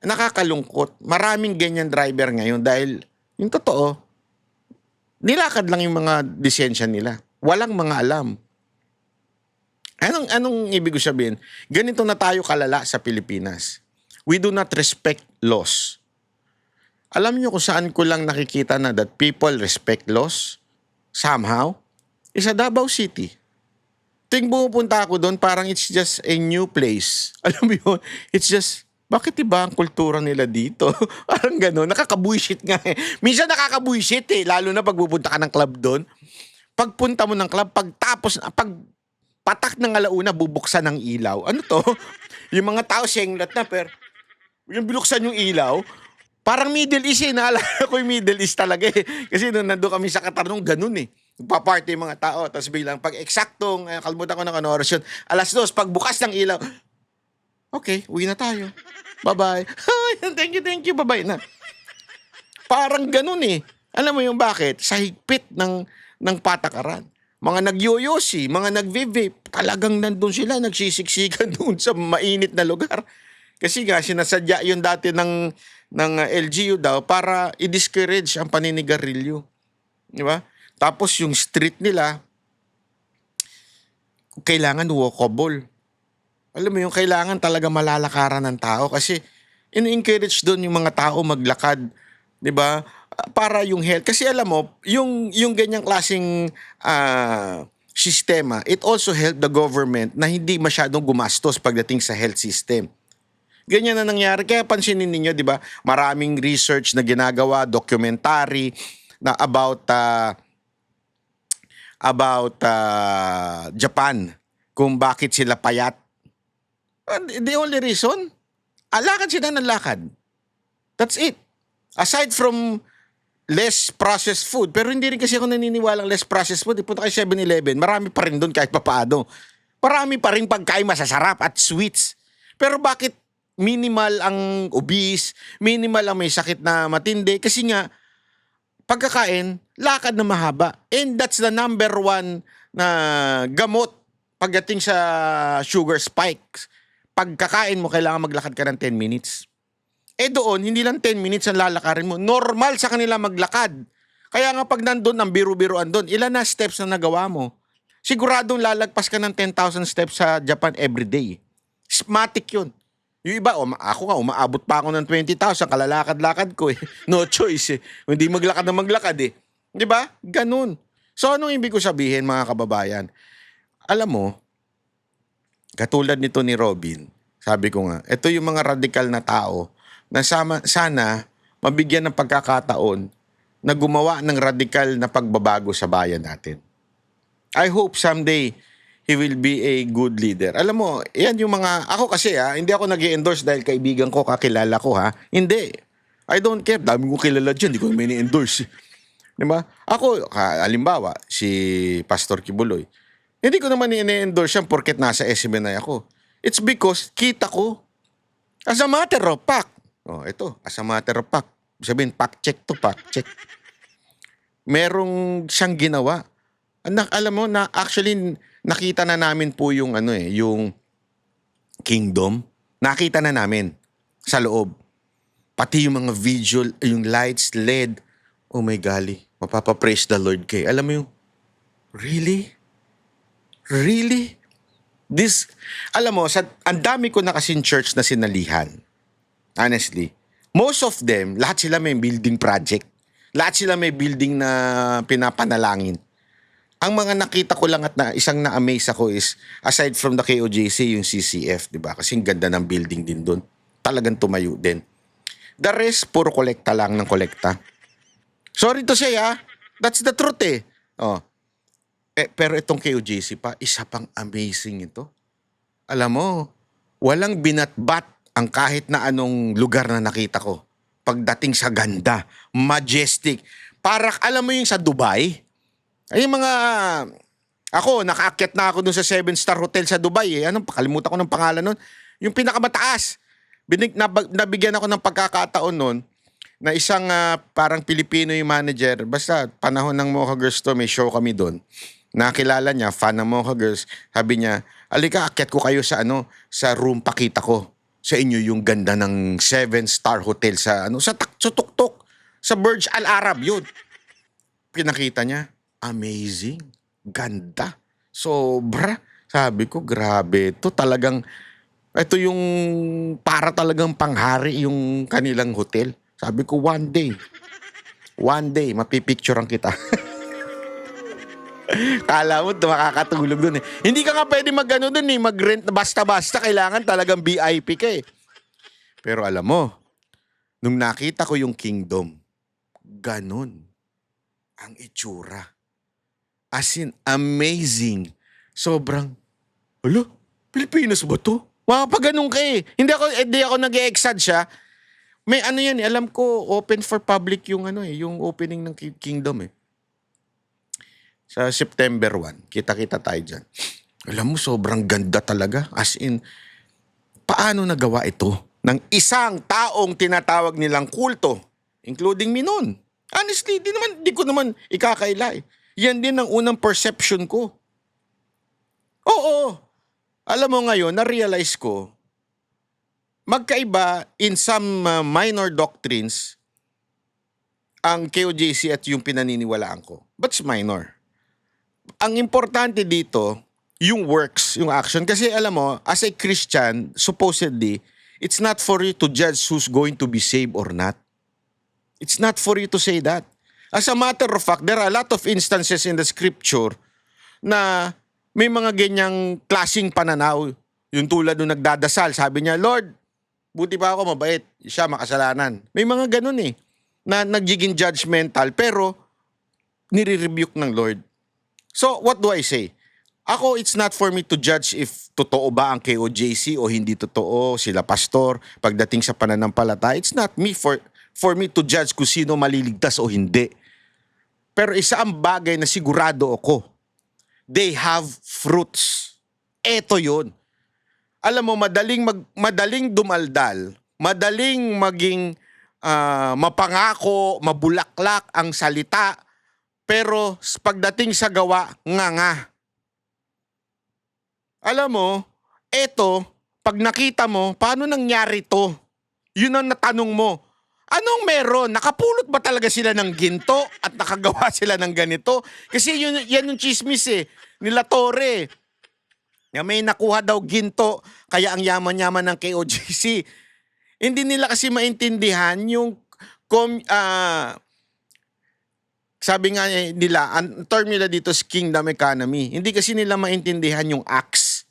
Nakakalungkot. Maraming ganyan driver ngayon dahil yung totoo, nilakad lang yung mga lisensya nila. Walang mga alam. Anong ibig ko sabihin? Ganito na tayo kalala sa Pilipinas. We do not respect laws. Alam niyo kung saan ko lang nakikita na that people respect laws somehow? Is sa Davao City. Ting pupunta ako doon, parang it's just a new place. Alam mo yun? It's just, bakit iba ang kultura nila dito? Parang gano'n. Nakakabuisit nga Minsan nakakabuisit lalo na pag pupunta ka ng club doon. Pagpunta mo ng club, pag patak ng alauna, bubuksan ng ilaw. Ano to? Yung mga tao senglat na, pero yung binuksan yung ilaw, parang Middle East naalala ko yung Middle East talaga Kasi nung nandun kami sa Qatar nung ganun Nagpa-party yung mga tao, tapos biglang pag eksaktong, kalimutan ko ng ano oras yun, 2:00, pag bukas ng ilaw, okay, uwi na tayo. Bye-bye. Thank you, bye-bye na. Parang ganun eh. Alam mo yung bakit? Sa higpit ng patakaran. Mga nagyoyosi, mga nagve-vape, talagang nandun sila, nagsisiksikan doon sa mainit na lugar. Kasi nga, sinasadya yun dati ng LGU daw para i-discourage ang paninigarilyo. Di ba? Tapos yung street nila, kailangan walkable. Alam mo yung kailangan talaga malalakaran ng tao kasi in-encourage doon yung mga tao maglakad, 'di ba? Para yung health. Kasi alam mo, yung ganyang klaseng sistema, it also help the government na hindi masyadong gumastos pagdating sa health system. Ganyan na nangyari. Kaya pansinin ninyo, 'di ba? Maraming research na ginagawa, documentary na about Japan, kung bakit sila payat. The only reason, lakad sila ng lakad. That's it. Aside from less processed food, pero hindi rin kasi ako naniniwalang less processed food. Punta kay 7-Eleven, marami pa rin doon kahit papaano. Marami pa rin pagkain masasarap at sweets. Pero bakit minimal ang obese, minimal ang may sakit na matindi? Kasi nga, pagkakain, lakad na mahaba. And that's the number one na gamot pagdating sa sugar spikes. Pagkakain mo, kailangan maglakad ka ng 10 minutes. Doon, hindi lang 10 minutes ang lalakarin mo. Normal sa kanila maglakad. Kaya nga pag nandun, ang biru-biruan doon, ilan na steps na nagawa mo? Siguradong lalagpas ka ng 10,000 steps sa Japan everyday. Matic yun. Yung iba, ako nga, umaabot pa ako ng 20,000, kalalakad-lakad ko eh. No choice eh. Hindi maglakad na maglakad eh. Di ba? Ganun. So, anong ibig ko sabihin, mga kababayan? Alam mo, katulad nito ni Robin, sabi ko nga, ito yung mga radikal na tao na sana mabigyan ng pagkakataon na gumawa ng radikal na pagbabago sa bayan natin. I hope someday he will be a good leader. Alam mo, yan yung mga, ako kasi hindi ako nag-i-endorse dahil kaibigan ko, kakilala ko Hindi. I don't care. Dami kong kilala dyan, hindi ko naman i-endorse. Diba? Ako, halimbawa, si Pastor Kibuloy, hindi ko naman i-endorse yan porket nasa SMNI ako. It's because kita ko. As a matter of fact. Ito, as a matter of fact. Sabihin, fact check to fact check. Merong siyang ginawa. Alam mo, na actually, nakita na namin po yung yung kingdom. Nakita na namin sa loob. Pati yung mga visual, yung lights, LED. Oh my golly, mapapapraise the Lord kay. Alam mo yung, really? Really? Alam mo, ang dami ko na kasing church na sinalihan. Honestly. Most of them, lahat sila may building project. Lahat sila may building na pinapanalangin. Ang mga nakita ko lang at isang na-amaze ako is, aside from the KOJC, yung CCF, di ba? Kasi ang ganda ng building din doon. Talagang tumayo din. The rest, puro kolekta lang ng kolekta. Sorry to say, that's the truth eh. Pero itong KOJC pa, isa pang amazing ito. Alam mo, walang binatbat ang kahit na anong lugar na nakita ko. Pagdating sa ganda, majestic. Para, alam mo yung sa Dubai? Ay, mga... Ako, nakaakyat na ako dun sa 7-star hotel sa Dubai eh. Pakalimutan ko ng pangalan nun. Yung pinakamataas. Nabigyan ako ng pagkakataon nun na isang parang Pilipino yung manager. Basta panahon ng Mocha Girls to, may show kami dun. Nakilala niya, fan ng Mocha Girls. Sabi niya, alika, akyat ko kayo sa sa room, pakita ko sa inyo yung ganda ng 7-star hotel sa Tuktok, sa Burj Al Arab yun. Pinakita niya, amazing, ganda, sobra. Sabi ko, grabe, ito yung para talagang panghari yung kanilang hotel. Sabi ko, one day, mapipicturean kita. Kala mo, makakatulog dun eh. Hindi ka nga pwede mag-ano dun eh, mag-rent na basta-basta. Kailangan talagang VIP ka eh. Pero alam mo, nung nakita ko yung kingdom, ganun ang itsura. As in, amazing. Sobrang, Pilipinas ba to? Pag ganun ka eh. Hindi ako nag-e-exad siya. May yan eh, alam ko, open for public yung yung opening ng kingdom eh. Sa September 1, kita-kita tayo dyan. Alam mo, sobrang ganda talaga. As in, paano nagawa ito ng isang taong tinatawag nilang kulto, including me noon? Honestly, di ko naman ikakaila eh. Yan din ang unang perception ko. Oo. Alam mo ngayon, na-realize ko, magkaiba in some minor doctrines ang KOJC at yung pinaniniwalaan ko. But it's minor. Ang importante dito, yung works, yung action. Kasi alam mo, as a Christian, supposedly, it's not for you to judge who's going to be saved or not. It's not for you to say that. As a matter of fact, there are a lot of instances in the scripture na may mga ganyang klaseng pananaw. Yung tulad nung nagdadasal, sabi niya, Lord, buti pa ako mabait, siya makasalanan. May mga ganun eh, na nagiging judgmental, pero nire-rebuke ng Lord. So, what do I say? Ako, it's not for me to judge if totoo ba ang KOJC o hindi totoo, sila pastor, pagdating sa pananampalataya. It's not me for me to judge kung sino maliligtas o hindi. Pero isa ang bagay na sigurado ako, they have fruits. Eto yun. Alam mo, madaling dumaldal, madaling maging mapangako, mabulaklak ang salita, pero pagdating sa gawa, nga. Alam mo, eto, pag nakita mo, paano nangyari to? Yun ang natanong mo. Anong meron? Nakapulot ba talaga sila ng ginto at nakagawa sila ng ganito? Kasi yan yung chismis eh, nila Torre. Na may nakuha daw ginto, kaya ang yaman-yaman ng KOJC. Hindi nila kasi maintindihan yung sabi nga nila, ang term nila dito is kingdom economy. Hindi kasi nila maintindihan yung acts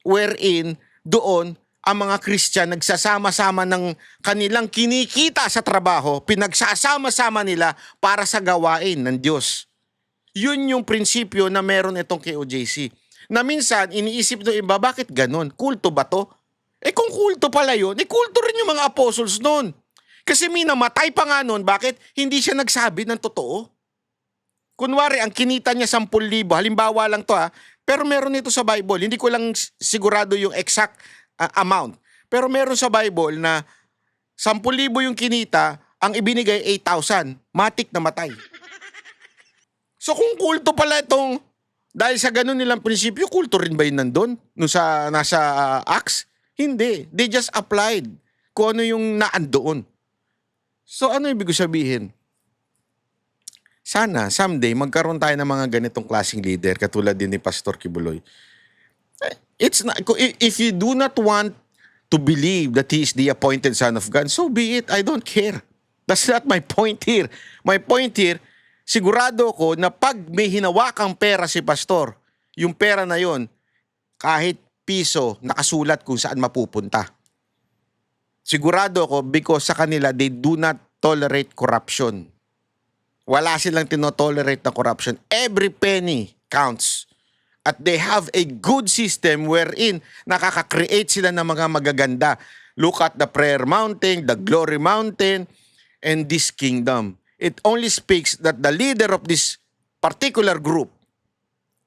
wherein doon ang mga Christian nagsasama-sama ng kanilang kinikita sa trabaho, pinagsasama-sama nila para sa gawain ng Diyos. Yun yung prinsipyo na meron itong KOJC. Na minsan, iniisip ng iba, bakit ganun? Kulto ba to? Eh kung kulto pala yun, kulto rin yung mga apostles nun. Kasi may namatay pa nga nun, bakit hindi siya nagsabi ng totoo? Kunwari, ang kinita niya 10,000, halimbawa lang to pero meron ito sa Bible. Hindi ko lang sigurado yung exact amount. Pero meron sa Bible na 10,000 yung kinita, ang ibinigay 8,000. Matik na matay. So kung kulto pala itong, dahil sa ganun nilang prinsipyo, kulto rin ba yun nandun? Nasa Acts? Hindi. They just applied kung ano yung naandoon. So ano ibig sabihin? Sana, someday, magkaroon tayo ng mga ganitong klaseng leader, katulad din ni Pastor Kibuloy. It's not, if you do not want to believe that he is the appointed son of God, so be it. I don't care. That's not my point here. My point here, sigurado ko na pag may hinawakang pera si pastor, yung pera na yon, kahit piso, nakasulat kung saan mapupunta. Sigurado ko because sa kanila, they do not tolerate corruption. Wala silang tinotolerate na corruption. Every penny counts. At they have a good system wherein nakaka-create sila ng mga magaganda. Look at the prayer mountain, the glory mountain, and this kingdom. It only speaks that the leader of this particular group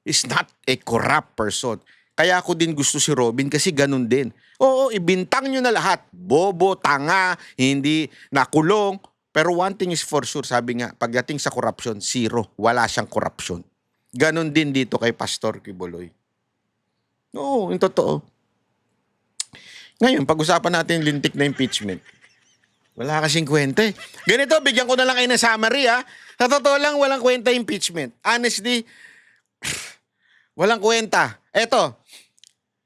is not a corrupt person. Kaya ako din gusto si Robin kasi ganun din. Oo, ibintang nyo na lahat. Bobo, tanga, hindi nakulong. Pero one thing is for sure, sabi nga, pagdating sa corruption, zero. Wala siyang corruption. Ganon din dito kay Pastor Kibuloy. Oo, yung totoo. Ngayon, pag-usapan natin yung lintik na impeachment. Wala kasing kwenta eh. Ganito, bigyan ko na lang kayo ng summary Sa totoo lang, walang kwenta impeachment. Honestly, walang kwenta. Eto,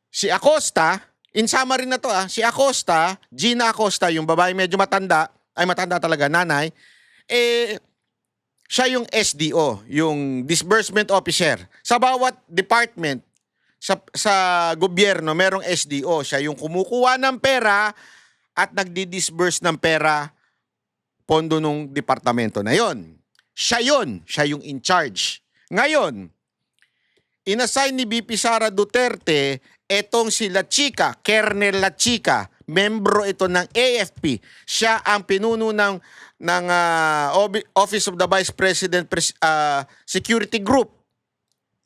si Acosta, in summary na to si Acosta, Gina Acosta, yung babae medyo matanda, ay matanda talaga, nanay, siya yung SDO, yung disbursement officer. Sa bawat department, sa gobyerno, merong SDO. Siya yung kumukuha ng pera at nagdi-disburse ng pera pondo nung departamento na yon. Siya yung in charge. Ngayon, inassign ni BP Sara Duterte etong si La Chica, Kernel La Chica, membro ito ng AFP. Siya ang pinuno ng Office of the Vice President Security Group.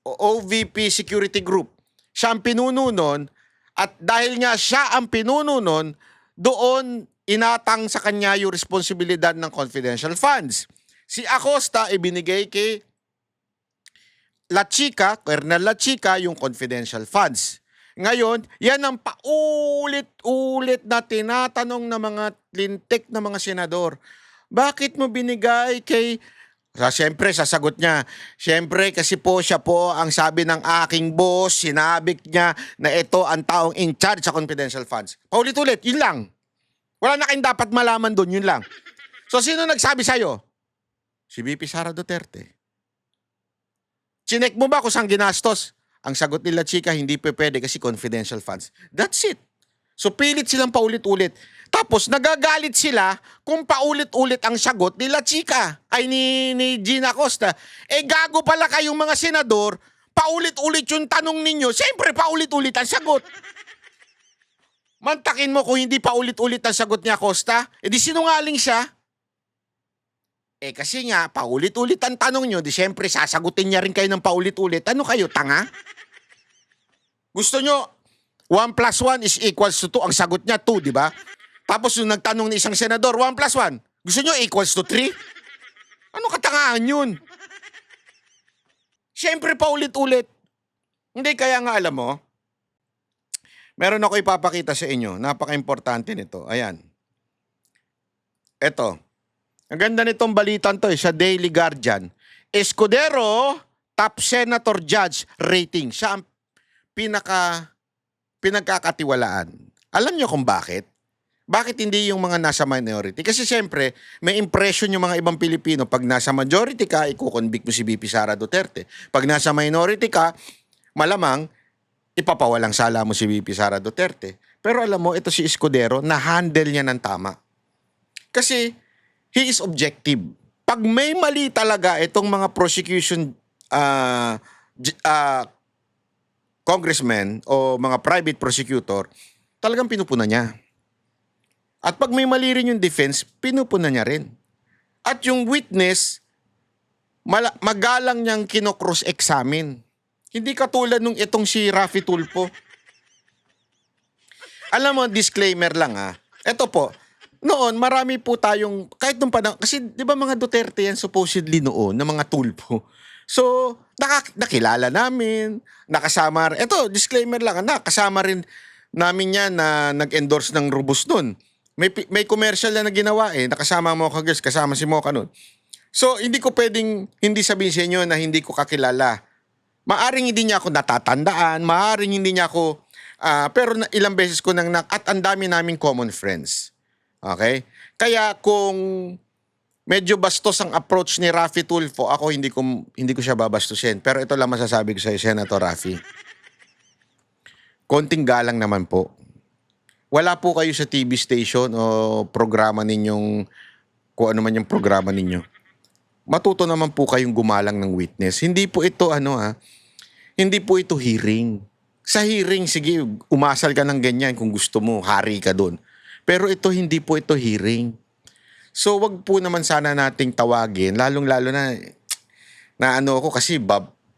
OVP Security Group. Siya ang pinuno nun, at dahil nga siya ang pinuno nun, doon inatang sa kanya yung responsibilidad ng confidential funds. Si Acosta ibinigay kay La Chica, Colonel La Chica, yung confidential funds. Ngayon, yan ang paulit-ulit na tinatanong ng mga lintik na mga senador. Bakit mo binigay kay... Siyempre, sasagot niya, siyempre kasi po siya po ang sabi ng aking boss, sinabi niya na ito ang taong in charge sa confidential funds. Paulit-ulit, yun lang. Wala na kayong dapat malaman doon, yun lang. So, sino nagsabi sa'yo? Si VP Sara Duterte. Chinek mo ba kung saan ginastos? Ang sagot nila, chika, hindi pa pwede kasi confidential funds. That's it. So pilit silang paulit-ulit. Tapos nagagalit sila kung paulit-ulit ang sagot nila, chika, ay ni Gina Acosta. Eh gago pala kayong mga senador, paulit-ulit yung tanong ninyo, siyempre paulit-ulit ang sagot. Mantakin mo kung hindi paulit-ulit ang sagot ni Acosta, di sinungaling siya. Kasi nga, paulit-ulit ang tanong nyo, di siyempre sasagutin niya rin kayo ng paulit-ulit. Ano kayo, tanga? Gusto nyo, 1 plus 1 is equals to 2. Ang sagot niya, 2, di ba? Tapos yung nagtanong ni isang senador, 1 plus 1, gusto nyo equals to 3? Ano katangahan yun? Siyempre, paulit-ulit. Hindi, kaya nga alam mo, meron ako ipapakita sa inyo. Napaka-importante nito. Ayan. Eto. Ang ganda nitong balitan to sa Daily Guardian. Escudero, top senator judge rating. Siya ang pinagkakatiwalaan. Alam niyo kung bakit? Bakit hindi yung mga nasa minority? Kasi siyempre, may impression yung mga ibang Pilipino. Pag nasa majority ka, ikukonvict mo si VP Sara Duterte. Pag nasa minority ka, malamang, ipapawalang sala mo si VP Sara Duterte. Pero alam mo, ito si Escudero, na-handle niya ng tama. Kasi, he is objective. Pag may mali talaga itong mga prosecution congressman o mga private prosecutor, talagang pinupuna niya. At pag may mali rin yung defense, pinupuna niya rin. At yung witness, magalang niyang kino-cross-examine. Hindi katulad nung itong si Raffy Tulfo. Alam mo, disclaimer lang Ito po, noon, marami po tayong, kahit nung panahon, kasi di ba mga Duterte yan supposedly noon, na mga Tulfo. So, nakilala namin, nakasama, ito, disclaimer lang, nakasama rin namin yan na nag-endorse ng Rubus noon. May commercial na ginawa nakasama mo Girls, kasama si Mocha noon. So, hindi ko pwedeng hindi sabihin sa inyo na hindi ko kakilala. Maaring hindi niya ako natatandaan, maaring hindi niya ako, pero ilang beses ko nang, at ang dami naming common friends. Okay? Kaya kung medyo bastos ang approach ni Raffy Tulfo, ako hindi ko siya babastusin. Pero ito lang masasabi ko sa iyo, Senator Raffy. Konting galang naman po. Wala po kayo sa TV station o programa ninyong, kung ano man yung programa ninyo. Matuto naman po kayong gumalang ng witness. Hindi po ito hindi po ito hearing. Sa hearing, sige, umasal ka ng ganyan kung gusto mo, hari ka doon. Pero ito, hindi po ito hearing. So, wag po naman sana nating tawagin, lalong-lalo na ako kasi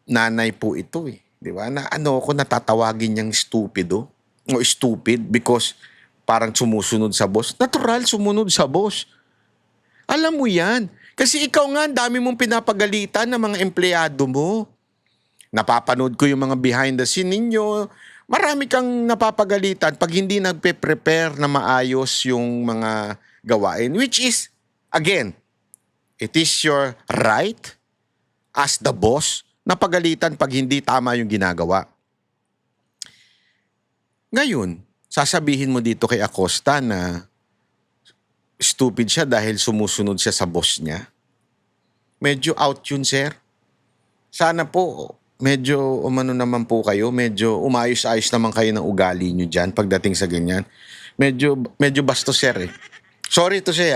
nanay po ito Di ba? Natatawagin niyang stupido o stupid because parang sumusunod sa boss. Natural, sumunod sa boss. Alam mo yan. Kasi ikaw nga, dami mong pinapagalitan ng mga empleyado mo. Napapanood ko yung mga behind the scene ninyo. Marami kang napapagalitan pag hindi nagpe-prepare na maayos yung mga gawain. Which is, again, it is your right as the boss na pagalitan pag hindi tama yung ginagawa. Ngayon, sasabihin mo dito kay Acosta na stupid siya dahil sumusunod siya sa boss niya. Medyo out yun, sir. Sana po, medyo umano naman po kayo, medyo umayos-ayos naman kayo ng ugali nyo dyan pagdating sa ganyan. Medyo bastos, sir Sorry to say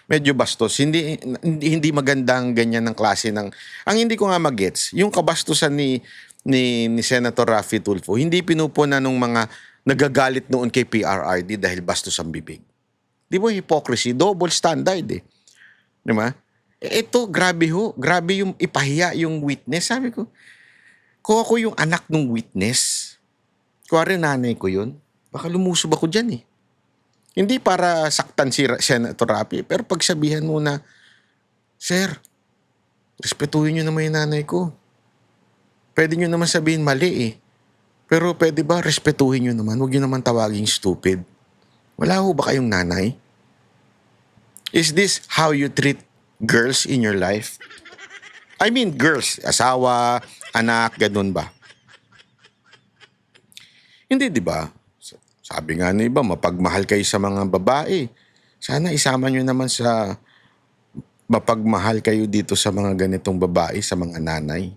medyo bastos. Hindi magandang ganyan ng klase ng... Ang hindi ko nga magets, yung kabastusan ni Senator Raffy Tulfo, hindi pinupuna nung mga nagagalit noon kay PRRD dahil bastos ang bibig. Di ba hypocrisy? Double standard Di ba? Ito, grabe yung ipahiya yung witness. Sabi ko, Kung ako yung anak ng witness, kuwari nanay ko yun, baka lumusob ako dyan eh. Hindi para saktan si Senator Rapi, pero pagsabihan mo na, Sir, respetuhin nyo naman yung nanay ko. Pwede nyo naman sabihin mali eh. Pero pwede ba respetuhin nyo naman? Huwag nyo naman tawaging stupid. Wala ho ba kayong nanay? Is this how you treat girls in your life? I mean girls, asawa, anak, ganun ba? Hindi, di ba? Sabi nga na iba, mapagmahal kayo sa mga babae. Sana isama nyo naman sa mapagmahal kayo dito sa mga ganitong babae, sa mga nanay.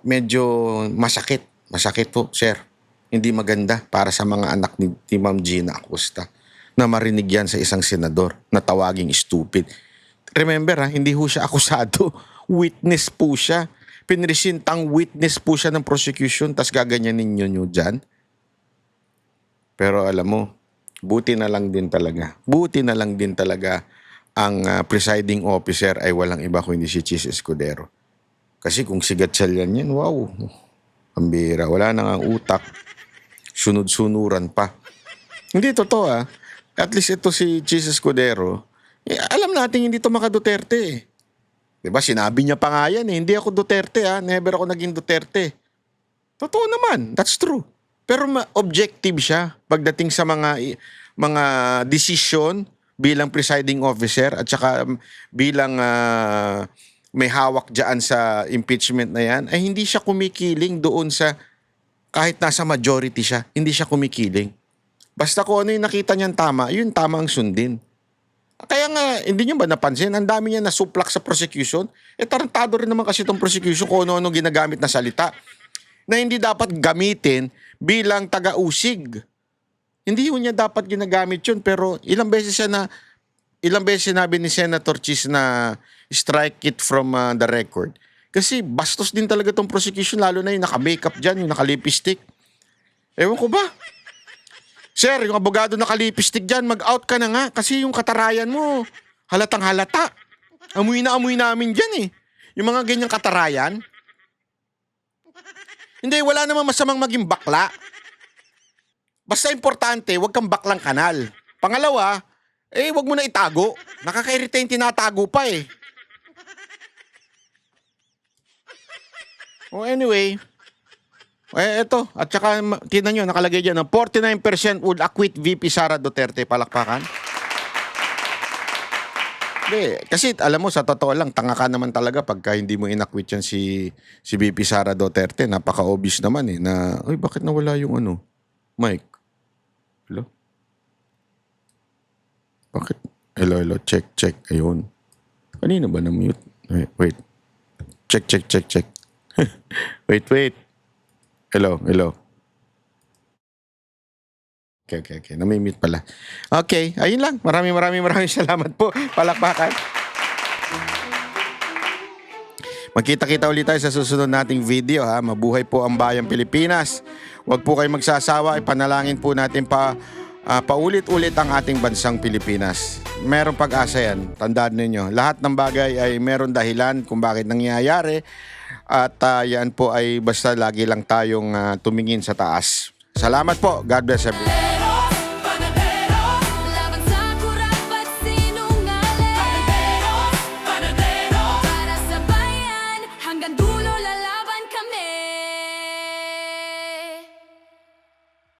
Medyo masakit. Masakit po, sir. Hindi maganda para sa mga anak ni Ma'am Gina Acosta na marinig yan sa isang senador na tawaging stupid. Remember hindi ho siya akusado. Witness po siya. Pinresintang witness po siya ng prosecution tas gaganyanin nyo dyan. Pero alam mo, buti na lang din talaga ang presiding officer ay walang iba kundi si Chis Escudero. Kasi kung si Gatchalian yan, wow, ang bira. Wala na nga utak. Sunod-sunuran pa. Hindi totoo At least ito si Chis Escudero, alam natin hindi ito maka-Duterte eh. Diba? Sinabi niya pa nga yan eh. Hindi ako Duterte Never ako naging Duterte. Totoo naman. That's true. Pero objective siya pagdating sa mga decision bilang presiding officer at saka bilang may hawak dyan sa impeachment na yan, ay hindi siya kumikiling doon sa kahit nasa majority siya, hindi siya kumikiling. Basta kung ano yung nakita niyan tama, yun tama ang sundin. Kaya nga, hindi niyo ba napansin? Ang dami niya nasuplak sa prosecution. Tarantado rin naman kasi itong prosecution kung ano-ano ginagamit na salita na hindi dapat gamitin bilang taga-usig. Hindi yun niya dapat ginagamit yun, pero ilang beses sinabi ni Senator Chis na strike it from the record. Kasi bastos din talaga itong prosecution, lalo na yung naka-makeup dyan, yung naka-lipstick. Ewan ko ba? Sir, yung abogado naka-lipstick dyan, mag-out ka na nga kasi yung katarayan mo, halatang halata. Amoy na amoy namin dyan eh. Yung mga ganyang katarayan. Hindi, wala namang masamang maging bakla. Basta importante, huwag kang baklang kanal. Pangalawa, huwag mo na itago. Nakaka-irrita yung tinatago pa eh. Oh, anyway, eto. At saka, tingnan nyo, nakalagay dyan, 49% would acquit VP Sara Duterte. Palakpakan. Hindi, kasi alam mo, sa totoo lang, tanga ka naman talaga pagka hindi mo inakwit yan si VP Sara Duterte. Napaka-obvious naman na, bakit nawala yung mic? Hello? Bakit? Hello, check. Ayun. Kanina ba na-mute? Wait. Check. wait. Hello. Okay. Namimute pala. Okay, ayun lang. Maraming salamat po. Palakpakan. Magkita-kita ulit tayo sa susunod nating video Mabuhay po ang bayang Pilipinas. Huwag po kayo magsasawa. Ipanalangin po natin paulit-ulit ang ating bansang Pilipinas. Merong pag-asa yan. Tandaan ninyo. Lahat ng bagay ay meron dahilan kung bakit nangyayari. At yan po ay basta lagi lang tayong tumingin sa taas. Salamat po. God bless everyone.